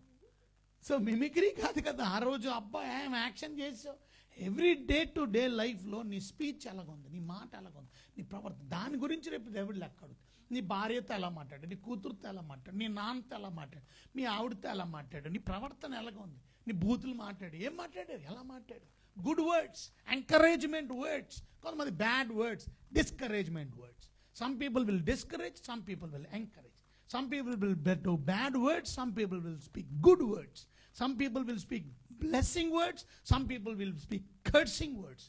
సో మిమిక్రీ కాదు కదా, ఆ రోజు అబ్బా ఏం యాక్షన్ చేసావు. ఎవ్రీ డే టు డే లైఫ్లో నీ స్పీచ్ ఎలాగుంది, నీ మాట ఎలాగుంది, నీ ప్రవర్తన, దాని గురించి రేపు దేవుడు లెక్కడు. నీ భార్యతో ఎలా మాట్లాడు, నీ కూతురుతో ఎలా మాట్లాడు, నీ నాన్నతో ఎలా మాట్లాడు, మీ ఆవిడతో ఎలా మాట్లాడు, నీ ప్రవర్తన ఎలాగుంది, నీ బూతులు మాట్లాడు, ఏం మాట్లాడారు, ఎలా మాట్లాడు. గుడ్ వర్డ్స్, ఎంకరేజ్మెంట్ వర్డ్స్, కొంతమంది bad words, discouragement words. Some people will discourage, some people will encourage. Some people will do bad words, some people will speak good words. Some people will speak blessing words, some people will speak cursing words.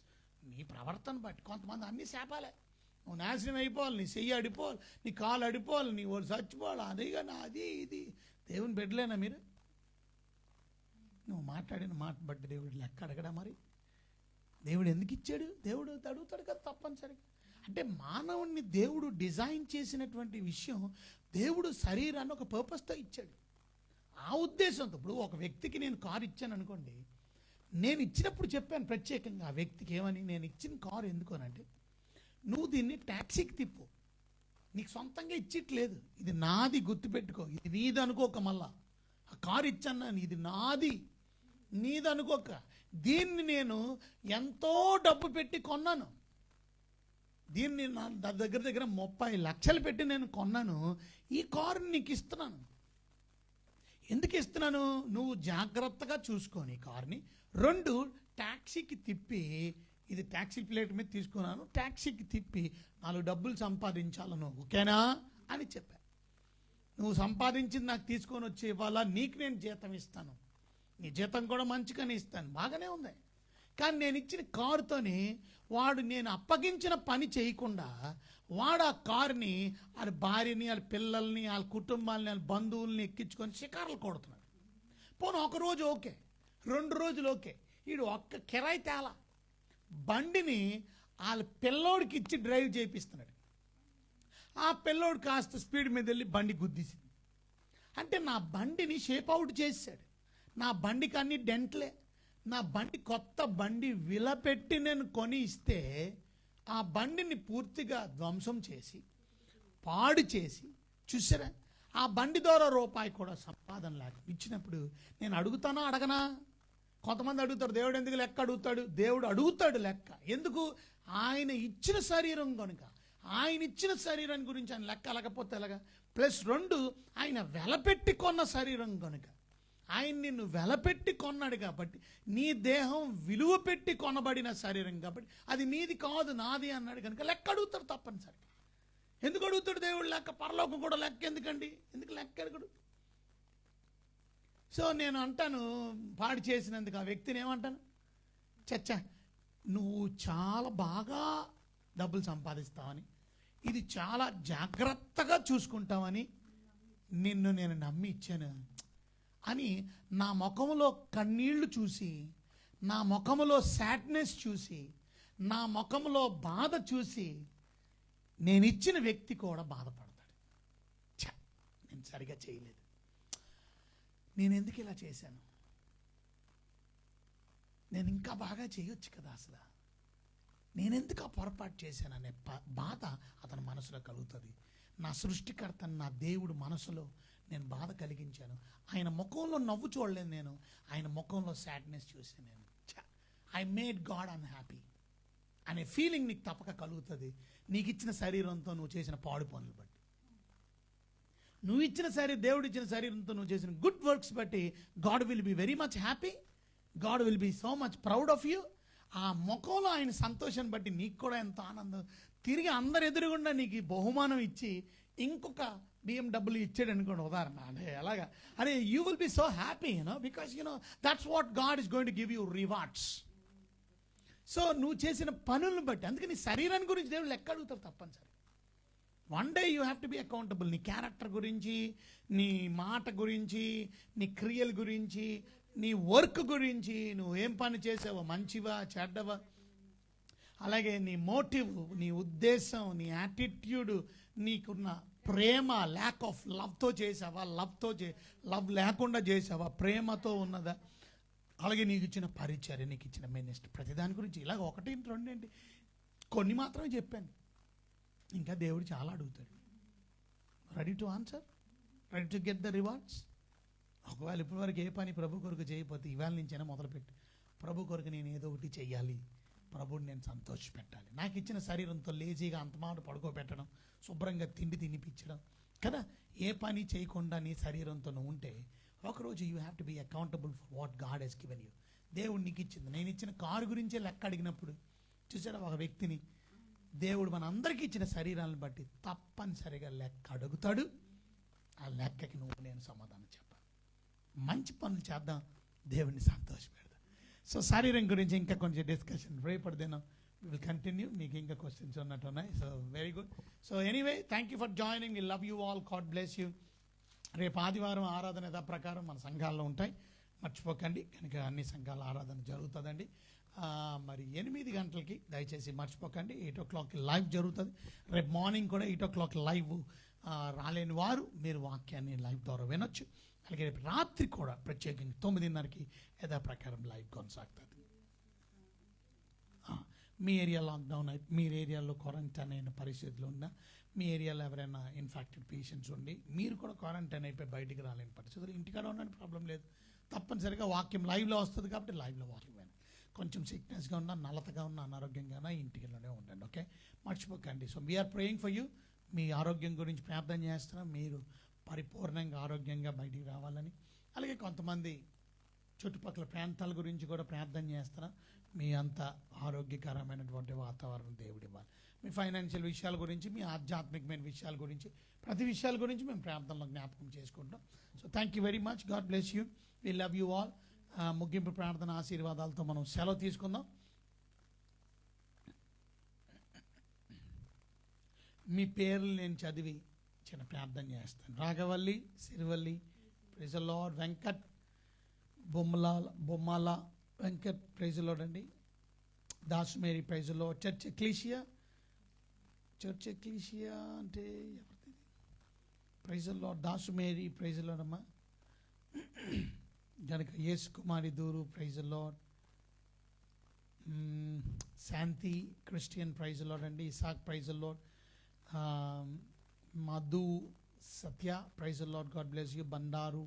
నీ ప్రవర్తన బట్టి కొంతమంది అన్ని శాపాలే. నువ్వు నాశనం అయిపోవాలి, నీ చెయ్యి అడిపోవాలి, నీ కాలు అడిపోవాలి, నీ వాళ్ళు చచ్చిపోవాలి, అది కానీ అది ఇది. దేవుని బిడ్డలేనా మీరు? నువ్వు మాట్లాడిన మాట బట్టి దేవుడు లెక్క అడగడా? మరి దేవుడు ఎందుకు ఇచ్చాడు? దేవుడు అడుగుతాడు కదా తప్పనిసరిగా. అంటే మానవుణ్ణి దేవుడు డిజైన్ చేసినటువంటి విషయం, దేవుడు శరీరాన్ని ఒక పర్పస్తో ఇచ్చాడు. ఆ ఉద్దేశంతో ఇప్పుడు ఒక వ్యక్తికి నేను కారు ఇచ్చాను అనుకోండి, నేను ఇచ్చినప్పుడు చెప్పాను ప్రత్యేకంగా ఆ వ్యక్తికి ఏమని, నేను ఇచ్చిన కారు ఎందుకోనంటే నువ్వు దీన్ని ట్యాక్సీకి తిప్పు, నీకు సొంతంగా ఇచ్చిట్లేదు, ఇది నాది, గుర్తుపెట్టుకో, ఇది నీది అనుకోక. మళ్ళా ఆ కారు ఇచ్చాను, ఇది నాది, నీది అనుకోక. దీన్ని నేను ఎంతో డబ్బు పెట్టి కొన్నాను, దీన్ని నా దగ్గర 30 లక్షలు పెట్టి నేను కొన్నాను, ఈ కారుని నీకు ఇస్తున్నాను. ఎందుకు ఇస్తున్నాను? నువ్వు జాగ్రత్తగా చూసుకొని కారుని. 2 ట్యాక్సీకి తిప్పి, ఇది ట్యాక్సీ ప్లేట్ మీద తీసుకున్నాను, ట్యాక్సీకి తిప్పి 4 డబ్బులు సంపాదించాలను, ఓకేనా అని చెప్పా. నువ్వు సంపాదించింది నాకు తీసుకొని వచ్చి ఇవ్వాలా, నీకు నేను జీతం ఇస్తాను, నీ జీతం కూడా మంచిగానే ఇస్తాను, బాగానే ఉంది. కానీ నేను ఇచ్చిన కారుతోని వాడు నేను అప్పగించిన పని చేయకుండా వాడు ఆ కారుని వాళ్ళ భార్యని, వాళ్ళ పిల్లల్ని, వాళ్ళ కుటుంబాలని, వాళ్ళ బంధువుల్ని ఎక్కించుకొని షికారులు కొడుతున్నాడు. పోను ఒక రోజు ఓకే, 2 రోజులు ఓకే, వీడు ఒక్క కిరాయి తేలా బండిని వాళ్ళ పిల్లోడికి ఇచ్చి డ్రైవ్ చేపిస్తున్నాడు. ఆ పిల్లోడు కాస్త స్పీడ్ మీద వెళ్ళి బండి గుద్దేసింది. అంటే నా బండిని షేప్ అవుట్ చేశాడు. నా బండికి అన్ని డెంట్లే. నా బండి కొత్త బండి విలపెట్టి నేను కొని ఇస్తే ఆ బండిని పూర్తిగా ధ్వంసం చేసి పాడు చేసి, చూసారా, ఆ బండి ద్వారా రూపాయి కూడా సంపాదన లేక ఇచ్చినప్పుడు నేను అడుగుతానా అడగనా? కొంతమంది అడుగుతారు, దేవుడు ఎందుకు లెక్క అడుగుతాడు? దేవుడు అడుగుతాడు లెక్క. ఎందుకు? ఆయన ఇచ్చిన శరీరం కనుక. ఆయన ఇచ్చిన శరీరం గురించి ఆయన లెక్క అలగపోతే ఎలాగా? +2 ఆయన వెలపెట్టి కొన్న శరీరం కనుక. ఆయన నిన్ను వెలపెట్టి కొన్నాడు కాబట్టి, నీ దేహం విలువ పెట్టి కొనబడిన శరీరం కాబట్టి అది నీది కాదు నాది అన్నాడు కనుక లెక్క అడుగుతాడు తప్పనిసరిగా. ఎందుకు అడుగుతాడు దేవుడు లెక్క? పరలోకం కూడా లెక్క ఎందుకండి? ఎందుకు లెక్క అడుగుడు? సో నేను అంటాను, పాడు చేసినందుకు ఆ వ్యక్తిని ఏమంటాను, చచ్చా నువ్వు చాలా బాగా డబ్బులు సంపాదిస్తావని, ఇది చాలా జాగ్రత్తగా చూసుకుంటావని నిన్ను నేను నమ్మి ఇచ్చాను అని నా ముఖంలో కన్నీళ్లు చూసి, నా ముఖంలో సాడ్నెస్ చూసి, నా ముఖంలో బాధ చూసి నేను ఇచ్చిన వ్యక్తి కూడా బాధపడతాడు. నేను సరిగా చేయలేదు, నేను ఎందుకు ఇలా చేశాను, నేను ఇంకా బాగా చేయొచ్చు కదా, అసలు నేనెందుకు ఆ పొరపాటు చేశాను అనే బాధ అతని మనసులో కలుగుతుంది. నా సృష్టికర్త నా దేవుడు మనసులో నేను బాధ కలిగించాను. ఆయన ముఖంలో నవ్వు చూడలేదు నేను, ఆయన ముఖంలో సాడ్నెస్ చూసాను నేను. ఐ మేడ్ గాడ్ అన్హ్యాపీ అనే ఫీలింగ్ నీకు తప్పక కలుగుతుంది నీకు ఇచ్చిన శరీరంతో నువ్వు చేసిన పాడు పనులు బట్టి. నువ్వు ఇచ్చిన శరీరం, దేవుడు ఇచ్చిన శరీరంతో నువ్వు చేసిన గుడ్ వర్క్స్ బట్టి God will be very much happy, God will be so much proud of you. ఆ ముఖంలో ఆయన సంతోషాన్ని బట్టి నీకు కూడా ఎంతో ఆనందం. తిరిగి అందరు ఎదురుగుండా నీకు ఈ బహుమానం ఇచ్చి ఇంకొక BMW ఇచ్చాడు అనుకోండి ఉదాహరణ, అదే అలాగా, అరే you will be so happy because that's what God is going to give you rewards. So నువ్వు చేసిన పనులను బట్టి, అందుకే నీ శరీరాన్ని గురించి దేవుడు లెక్క అడుగుతారు తప్పనిసరి. One day you have to be accountable. నీ క్యారెక్టర్ గురించి, నీ మాట గురించి, నీ క్రియల గురించి, నీ వర్క్ గురించి, నువ్వు ఏం పని చేసావో, మంచివా చెడ్డవా, అలాగే నీ మోటివ్, నీ ఉద్దేశం, నీ యాటిట్యూడ్, నీకున్న ప్రేమ, ల్యాక్ ఆఫ్ లవ్తో చేసావా, లవ్ లేకుండా చేసావా, ప్రేమతో ఉన్నదా, అలాగే నీకు ఇచ్చిన పరిచర్య, నీకు ఇచ్చిన మినిస్టర్, ప్రతి దాని గురించి ఇలాగ 1 2 ఏంటి, కొన్ని మాత్రమే చెప్పాను. ఇంకా దేవుడు చాలా అడుగుతాడు. Ready to answer, ready to get the rewards. ఒకవేళ ఇప్పటివరకు ఏ పని ప్రభు కొరకు చేయకపోతే ఇవాళ నుంచైనా మొదలుపెట్టి, ప్రభు కొరకు నేను ఏదో ఒకటి చెయ్యాలి, ప్రభుని నేను సంతోషపెట్టాలి. నాకు ఇచ్చిన శరీరంతో లేజీగా అంతమాట పడుకోబెట్టడం, శుభ్రంగా తిండి తినిపించడం కదా, ఏ పని చేయకుండా నీ శరీరంతో నువ్వు ఉంటే ఒకరోజు you have to be accountable for what God has given you. దేవుడు నీకు ఇచ్చింది. నేను ఇచ్చిన కారు గురించే లెక్క అడిగినప్పుడు చూసారా, ఒక వ్యక్తిని దేవుడు మన అందరికీ ఇచ్చిన శరీరాలను బట్టి తప్పనిసరిగా లెక్క అడుగుతాడు. ఆ లెక్కకి నువ్వు నేను సమాధానం చెప్పాలి. మంచి పనులు చేద్దాం, దేవుడిని సంతోషపెడదాం. సో శరీరం గురించి ఇంకా కొంచెం డిస్కషన్ రేపటి దినం విల్ కంటిన్యూ. మీకు ఇంకా క్వశ్చన్స్ ఉన్నట్టు ఉన్నాయి. So very good. So anyway, thank you for joining. We love you all. God bless you. రేపు ఆదివారం ఆరాధన యథా ప్రకారం మన సంఘాల్లో ఉంటాయి, మర్చిపోకండి. కనుక అన్ని సంఘాల ఆరాధన జరుగుతుందండి. మరి 8 గంటలకి దయచేసి మర్చిపోకండి. 8 o'clock లైవ్ జరుగుతుంది. రేపు మార్నింగ్ కూడా 8 o'clock లైవ్. రాలేని వారు మీరు వాక్యాన్ని లైవ్ ద్వారా వినొచ్చు. అలాగే రేపు రాత్రి కూడా ప్రత్యేకించి 9:30కి యథా ప్రకారం లైవ్ కొనసాగుతుంది. మీ ఏరియా లాక్డౌన్ అయి, మీ ఏరియాలో క్వారంటైన్ అయిన పరిస్థితులు ఉన్నా, మీ ఏరియాలో ఎవరైనా ఇన్ఫెక్టెడ్ పేషెంట్స్ ఉండి మీరు కూడా క్వారంటైన్ అయిపోయి బయటికి రాలేని పరిస్థితులు, ఇంటికాడ ఉండడానికి ప్రాబ్లం లేదు. తప్పనిసరిగా వాక్యం లైవ్లో వస్తుంది కాబట్టి లైవ్లో వాక్యం వినండి. కొంచెం సిక్నెస్గా ఉన్నా, నలతగా ఉన్నా, అనారోగ్యంగా ఉన్నా ఇంటికిలోనే ఉండండి. ఓకే, మర్చిపోకండి. So we are praying for you. మీ ఆరోగ్యం గురించి ప్రార్థన చేస్తున్నాం, మీరు పరిపూర్ణంగా ఆరోగ్యంగా బయటికి రావాలని. అలాగే కొంతమంది చుట్టుపక్కల ప్రాంతాల గురించి కూడా ప్రార్థన చేస్తున్నాం. మీ అంత ఆరోగ్యకరమైనటువంటి వాతావరణం దేవుడు ఇవ్వాలి. మీ ఫైనాన్షియల్ విషయాల గురించి, మీ ఆధ్యాత్మికమైన విషయాల గురించి, ప్రతి విషయాల గురించి మేము ప్రార్థనలో జ్ఞాపకం చేసుకుంటాం. So thank you very much. God bless you. We love you all. ముగింపు ప్రార్థన ఆశీర్వాదాలతో మనం సెలవు తీసుకుందాం. మీ పేర్లు నేను చదివి చిన్న ప్రార్థన చేస్తాను. రాఘవల్లి, Sirivalli, praise the lord. Venkat, Bommala Venkat, praise the lord అండి. Dasumeri, praise the lord. Church ecclesia అంటే ఎవరిది? Praise the lord. Dasumeri, praise the lord అమ్మా. కనుక Yesu Kumari Duru, praise the lord. Shanti Christian, praise the lord అండి. Isaac, praise the lord. Madhu, Satya, praise the lord. God bless you. Bandaru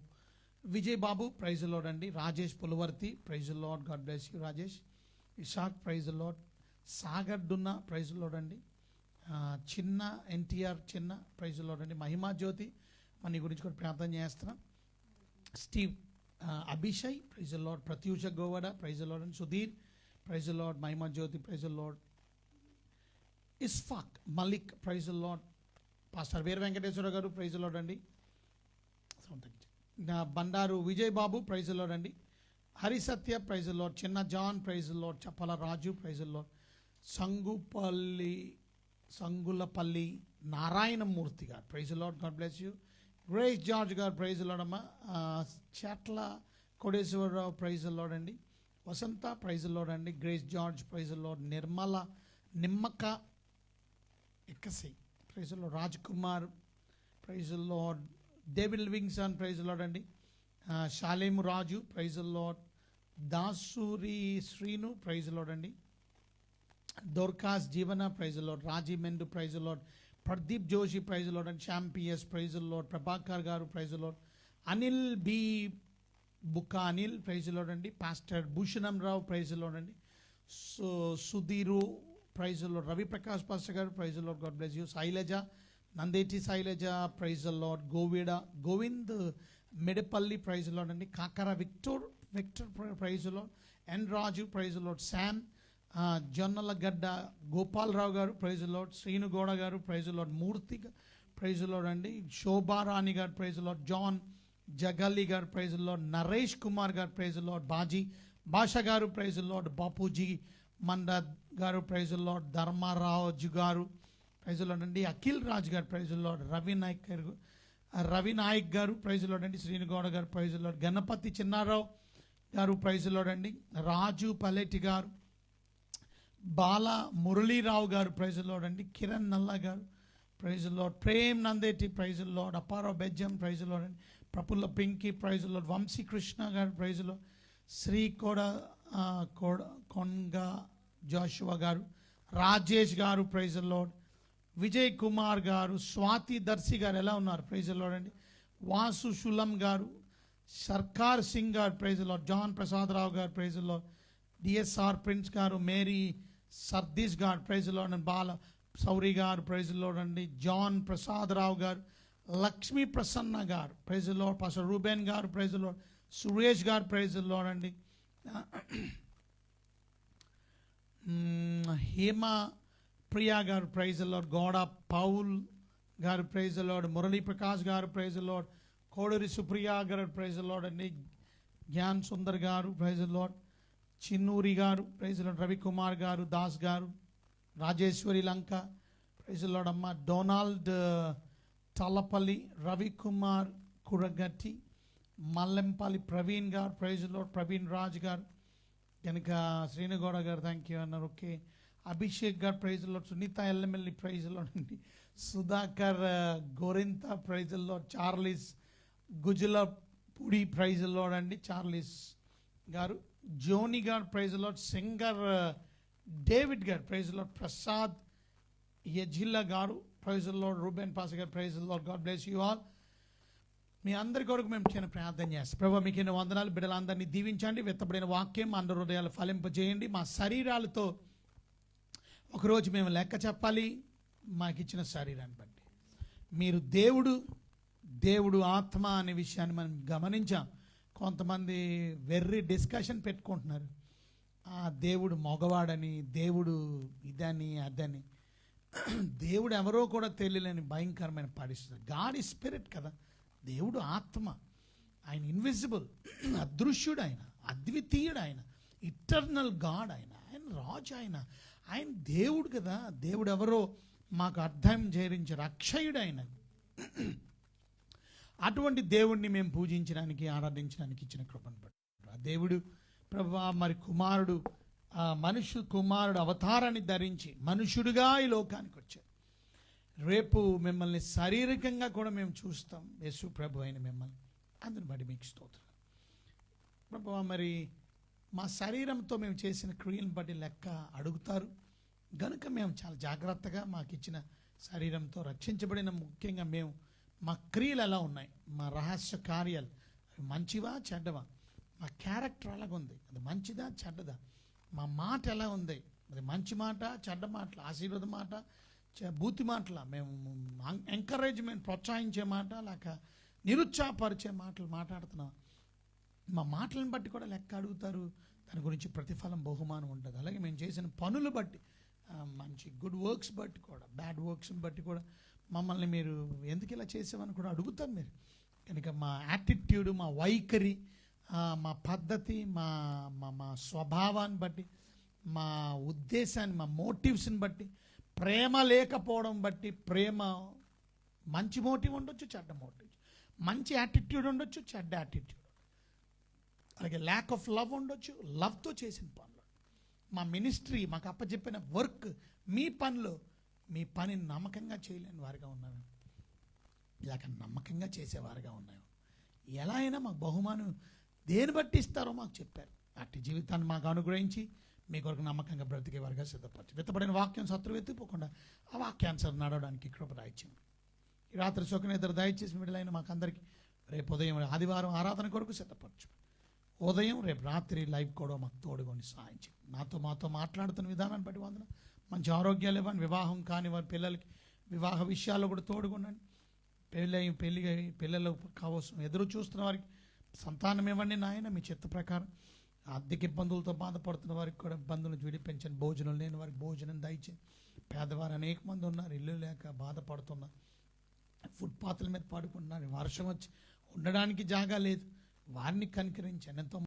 Vijay Babu, praise the lord అండి. Rajesh Pulavarthi, praise the lord. God bless you Rajesh. Ishaq, praise the lord. Sagar Dunna, praise the lord అండి. చిన్న ఎన్టీఆర్ చిన్న, praise the lord అండి. మహిమా జ్యోతి, మన గురించి కూడా ప్రార్థన చేస్తున్నాం. Steve, Abhishay, praise the lord. Pratyusha Govada, praise the lord అండి. Sudheer, praise the lord. Mahima Jyoti, praise the lord. Isfaq Malik, praise the lord. Pastor Veera Venkateswara garu, praise the lord అండి. Bandaru Vijay Babu, praise the lord అండి. Harisatya, praise the lord. Chinna John, praise the lord. Chappala Raju, praise the lord. Sangulapalli Narayanamurthy garu, praise the lord. God bless you. Grace George గారు, praise the lord అమ్మ. Chetla Kodeswararao, praise the lord అండి. Vasanta, praise the lord అండి. Grace George, praise the lord. Nirmala, Nimmaka Ekkasi, praise the lord. Raj Kumar, praise the lord. David Livingston, praise the lord అండి. Shalemu Raju, praise the lord. Dasuri Srinu, praise the lord అండి. Dorcas Jeevana, praise the lord. Raji Mendu, praise the lord. Pradeep Joshi, praise the lord అండ్. Shyam PS, praise the lord. Prabhakar గారు, praise the lord. Anil B Bukka Anil, praise the lord అండి. Pastor Bhushanam Rao, praise the lord అండి. Sudheer, praise the lord. Ravi Prakash pastor garu, praise the lord. God bless you. Shailaja, Nandeti Shailaja, praise the lord. Govind Medapalli, praise the lord అండి. Kakara Victor, praise the lord. N Raju, praise the lord. Sam, Jonnalagadda Gopalarao garu, praise the lord. Srinugouda garu, praise the lord. Murthy, praise the lord అండి. Shobharani garu, praise the lord. John Jagalli garu, praise the Lord. Naresh Kumar garu, praise the lord. భాష గారు, praise the lord. Bapuji మండ గారు, praise the lord. Dharmaraju గారు, praise the lord అండి. Akhil Raj garu, praise the Lord. Ravi Nayak garu, praise the lord అండి. Srinugowda garu, praise the Lord. Ganapathi Chinnarao garu, praise the lord అండి. రాజు పల్లెటి గారు, బాల మురళీరావు గారు, praise the lord అండి. Kiran Nalla garu, praise the lord. Prem Nandeti, praise the lord. Apparao Bejjam, praise the lord అండి. Praphulla Pinky, praise the lord. Vamsi Krishna garu, praise the lord. Shri కొంగ Jashuva garu, Rajesh garu, praise the Lord. Vijay Kumar garu, Swathi Darsi గారు ఎలా ఉన్నారు, ప్రైజ్ ద లార్డ్ అండి. వాసు షులం గారు, Sarkar Singh garu, praise the lord. John Prasad Rao garu, praise the lord. DSR Prince garu, Mary Sardis garu, praise the lord అండి. Bala Sauri garu, praise the lord అండి. John Prasad Rao garu, Lakshmi Prasanna garu, praise the lord. Pastor Reuben garu, praise the lord. Suresh garu, praise the lord అండి. Hema Priya garu, praise the lord. Goda Paul garu, praise the lord. Murali Prakash garu, praise the lord. Koduri Supriya గారు, praise the lord అండి. జ్ఞాన్ సుందర్ గారు, praise the lord. Chinnuri గారు, praise the lord. Ravikumar garu, Das garu. Rajeshwari Lanka, praise the lord అమ్మ. Donald Talapalli, Ravikumar Kuragatti, Mallempalli Praveen garu, praise the lord. Praveen Raj garu, కనుక Srinugouda garu thank you అన్నారు. Okay. Abhishek garu, praise the lord. Sunitha ఎల్ఎంఎల్లి, praise the lord అండి. Sudhakar Gorintha, praise the lord. Charles Gujalapudi, praise the lord అండి. Charles garu. Johnny garu, praise the lord. Singer David garu, praise the lord. Prasad Yajilla garu, praise the lord. Reuben పాస్ garu, praise the lord. God bless you all. మీ అందరి కొరకు మేము చిన్న ప్రార్థన చేస్తాం. ప్రభు మీకు ఎన్నో వందనాలు. బిడ్డలందరినీ దీవించండి. వెత్తబడిన వాక్యం అందరి హృదయాలు ఫలింపజేయండి. మా శరీరాలతో ఒకరోజు మేము లెక్క చెప్పాలి, మాకు ఇచ్చిన శరీరాన్ని బట్టి. మీరు దేవుడు ఆత్మ అనే విషయాన్ని మనం గమనించాం. కొంతమంది వెర్రి డిస్కషన్ పెట్టుకుంటున్నారు. ఆ దేవుడు మగవాడని, దేవుడు ఇదని అదని. దేవుడు ఎవరో కూడా తెలియలేని భయంకరమైన పరిస్థితి. గాడ్ ఈ స్పిరిట్ కదా. దేవుడు ఆత్మ. ఆయన ఇన్విజిబుల్, అదృశ్యుడు, ఆయన అద్వితీయుడు, ఆయన ఇటర్నల్ గాడ్, ఆయన రాజు, ఆయన దేవుడు కదా. దేవుడు ఎవరో మాకు అర్థం చేయించారు. అక్షయుడు ఆయన. అటువంటి దేవుడిని మేము పూజించడానికి, ఆరాధించడానికి ఇచ్చిన కృపను బట్టి ఆ దేవుడు ప్రభువా మరి కుమారుడు అవతారాన్ని ధరించి మనుషుడుగా ఈ లోకానికి వచ్చారు. రేపు మిమ్మల్ని శారీరకంగా కూడా మేము చూస్తాం. యేసు ప్రభు అయిన మిమ్మల్ని, అందుని బట్టి మీకు స్తోత్రం ప్రభువా. మరి మా శరీరంతో మేము చేసిన క్రియలను బట్టి లెక్క అడుగుతారు గనుక మేము చాలా జాగ్రత్తగా మాకు ఇచ్చిన శరీరంతో రక్షించబడిన, ముఖ్యంగా మేము మా క్రియలు ఎలా ఉన్నాయి, మా రహస్య కార్యాలు అవి మంచివా చెడ్డవా, మా క్యారెక్టర్ ఎలాగుంది, అది మంచిదా చెడ్డదా, మా మాట ఎలా ఉంది, అది మంచి మాట చెడ్డ మాటలు, ఆశీర్వాద మాట బూతి మాటల, మేము ఎంకరేజ్మెంట్ ప్రోత్సహించే మాట లేక నిరుత్సాహపరిచే మాటలు మాట్లాడుతున్నాం. మా మాటలను బట్టి కూడా లెక్క అడుగుతారు. దాని గురించి ప్రతిఫలం బహుమానం ఉంటుంది. అలాగే మేము చేసిన పనులు బట్టి, మంచి గుడ్ వర్క్స్ బట్టి కూడా, బ్యాడ్ వర్క్స్ని బట్టి కూడా మమ్మల్ని మీరు ఎందుకు ఇలా చేసామని కూడా అడుగుతారు మీరు. కనుక మా యాటిట్యూడ్, మా వైఖరి, మా పద్ధతి, మా మా స్వభావాన్ని బట్టి, మా ఉద్దేశాన్ని, మా మోటివ్స్ని బట్టి, ప్రేమ లేకపోవడం బట్టి, ప్రేమ మంచి మోటివ్ ఉండొచ్చు, చెడ్డ మోటివ్, మంచి యాటిట్యూడ్ ఉండొచ్చు, చెడ్డ యాటిట్యూడ్, అలాగే ల్యాక్ ఆఫ్ లవ్ ఉండొచ్చు, లవ్తో చేసిన పనులు, మా మినిస్ట్రీ మాకు అప్పచెప్పిన వర్క్, మీ పనిలో మీ పని నమ్మకంగా చేయలేని వారిగా ఉన్నాము, లేక నమ్మకంగా చేసేవారుగా ఉన్నాము. ఎలా అయినా మాకు బహుమానం దేని బట్టి ఇస్తారో మాకు చెప్పారు. అట్టి జీవితాన్ని మాకు అనుగ్రహించి మీ కొరకు నమ్మకంగా బ్రతికే వారిగా సిద్ధపరచు. విత్తబడిన వాక్యం శత్రువు ఎత్తిపోకుండా ఆ వాక్యాన్సర్ నడవడానికి కృప దయచేయండి. ఈ రాత్రి శోకనిద్ర దయచేసి మిడిలైన మాకు అందరికీ రేపు ఉదయం ఆదివారం ఆరాధన కొరకు సిద్ధపరచు. ఉదయం రేపు రాత్రి లైవ్ కూడా మాకు తోడుకొని సహాయం చేయండి. మాతో మాట్లాడుతున్న విధానాన్ని బట్టి వందన. మంచి ఆరోగ్యాలు ఇవ్వండి. వివాహం కాని వారి పిల్లలకి వివాహ విషయాల్లో కూడా తోడుగుండండి. పిల్లలు కావసం ఎదురు చూస్తున్న వారికి సంతానం ఇవ్వండి నాయన, మీ చిత్త ప్రకారం. ఆర్థిక ఇబ్బందులతో బాధపడుతున్న వారికి కూడా ఇబ్బందులను విడిపించండి. భోజనం లేని వారికి భోజనం దయచేయండి. పేదవారు అనేక మంది ఉన్నారు, ఇల్లు లేక బాధపడుతున్నారు, ఫుట్పాత్ల మీద పడుకుంటున్నారు, వర్షం వచ్చి ఉండడానికి జాగా లేదు, వారిని కనికరించండి. ఎంతో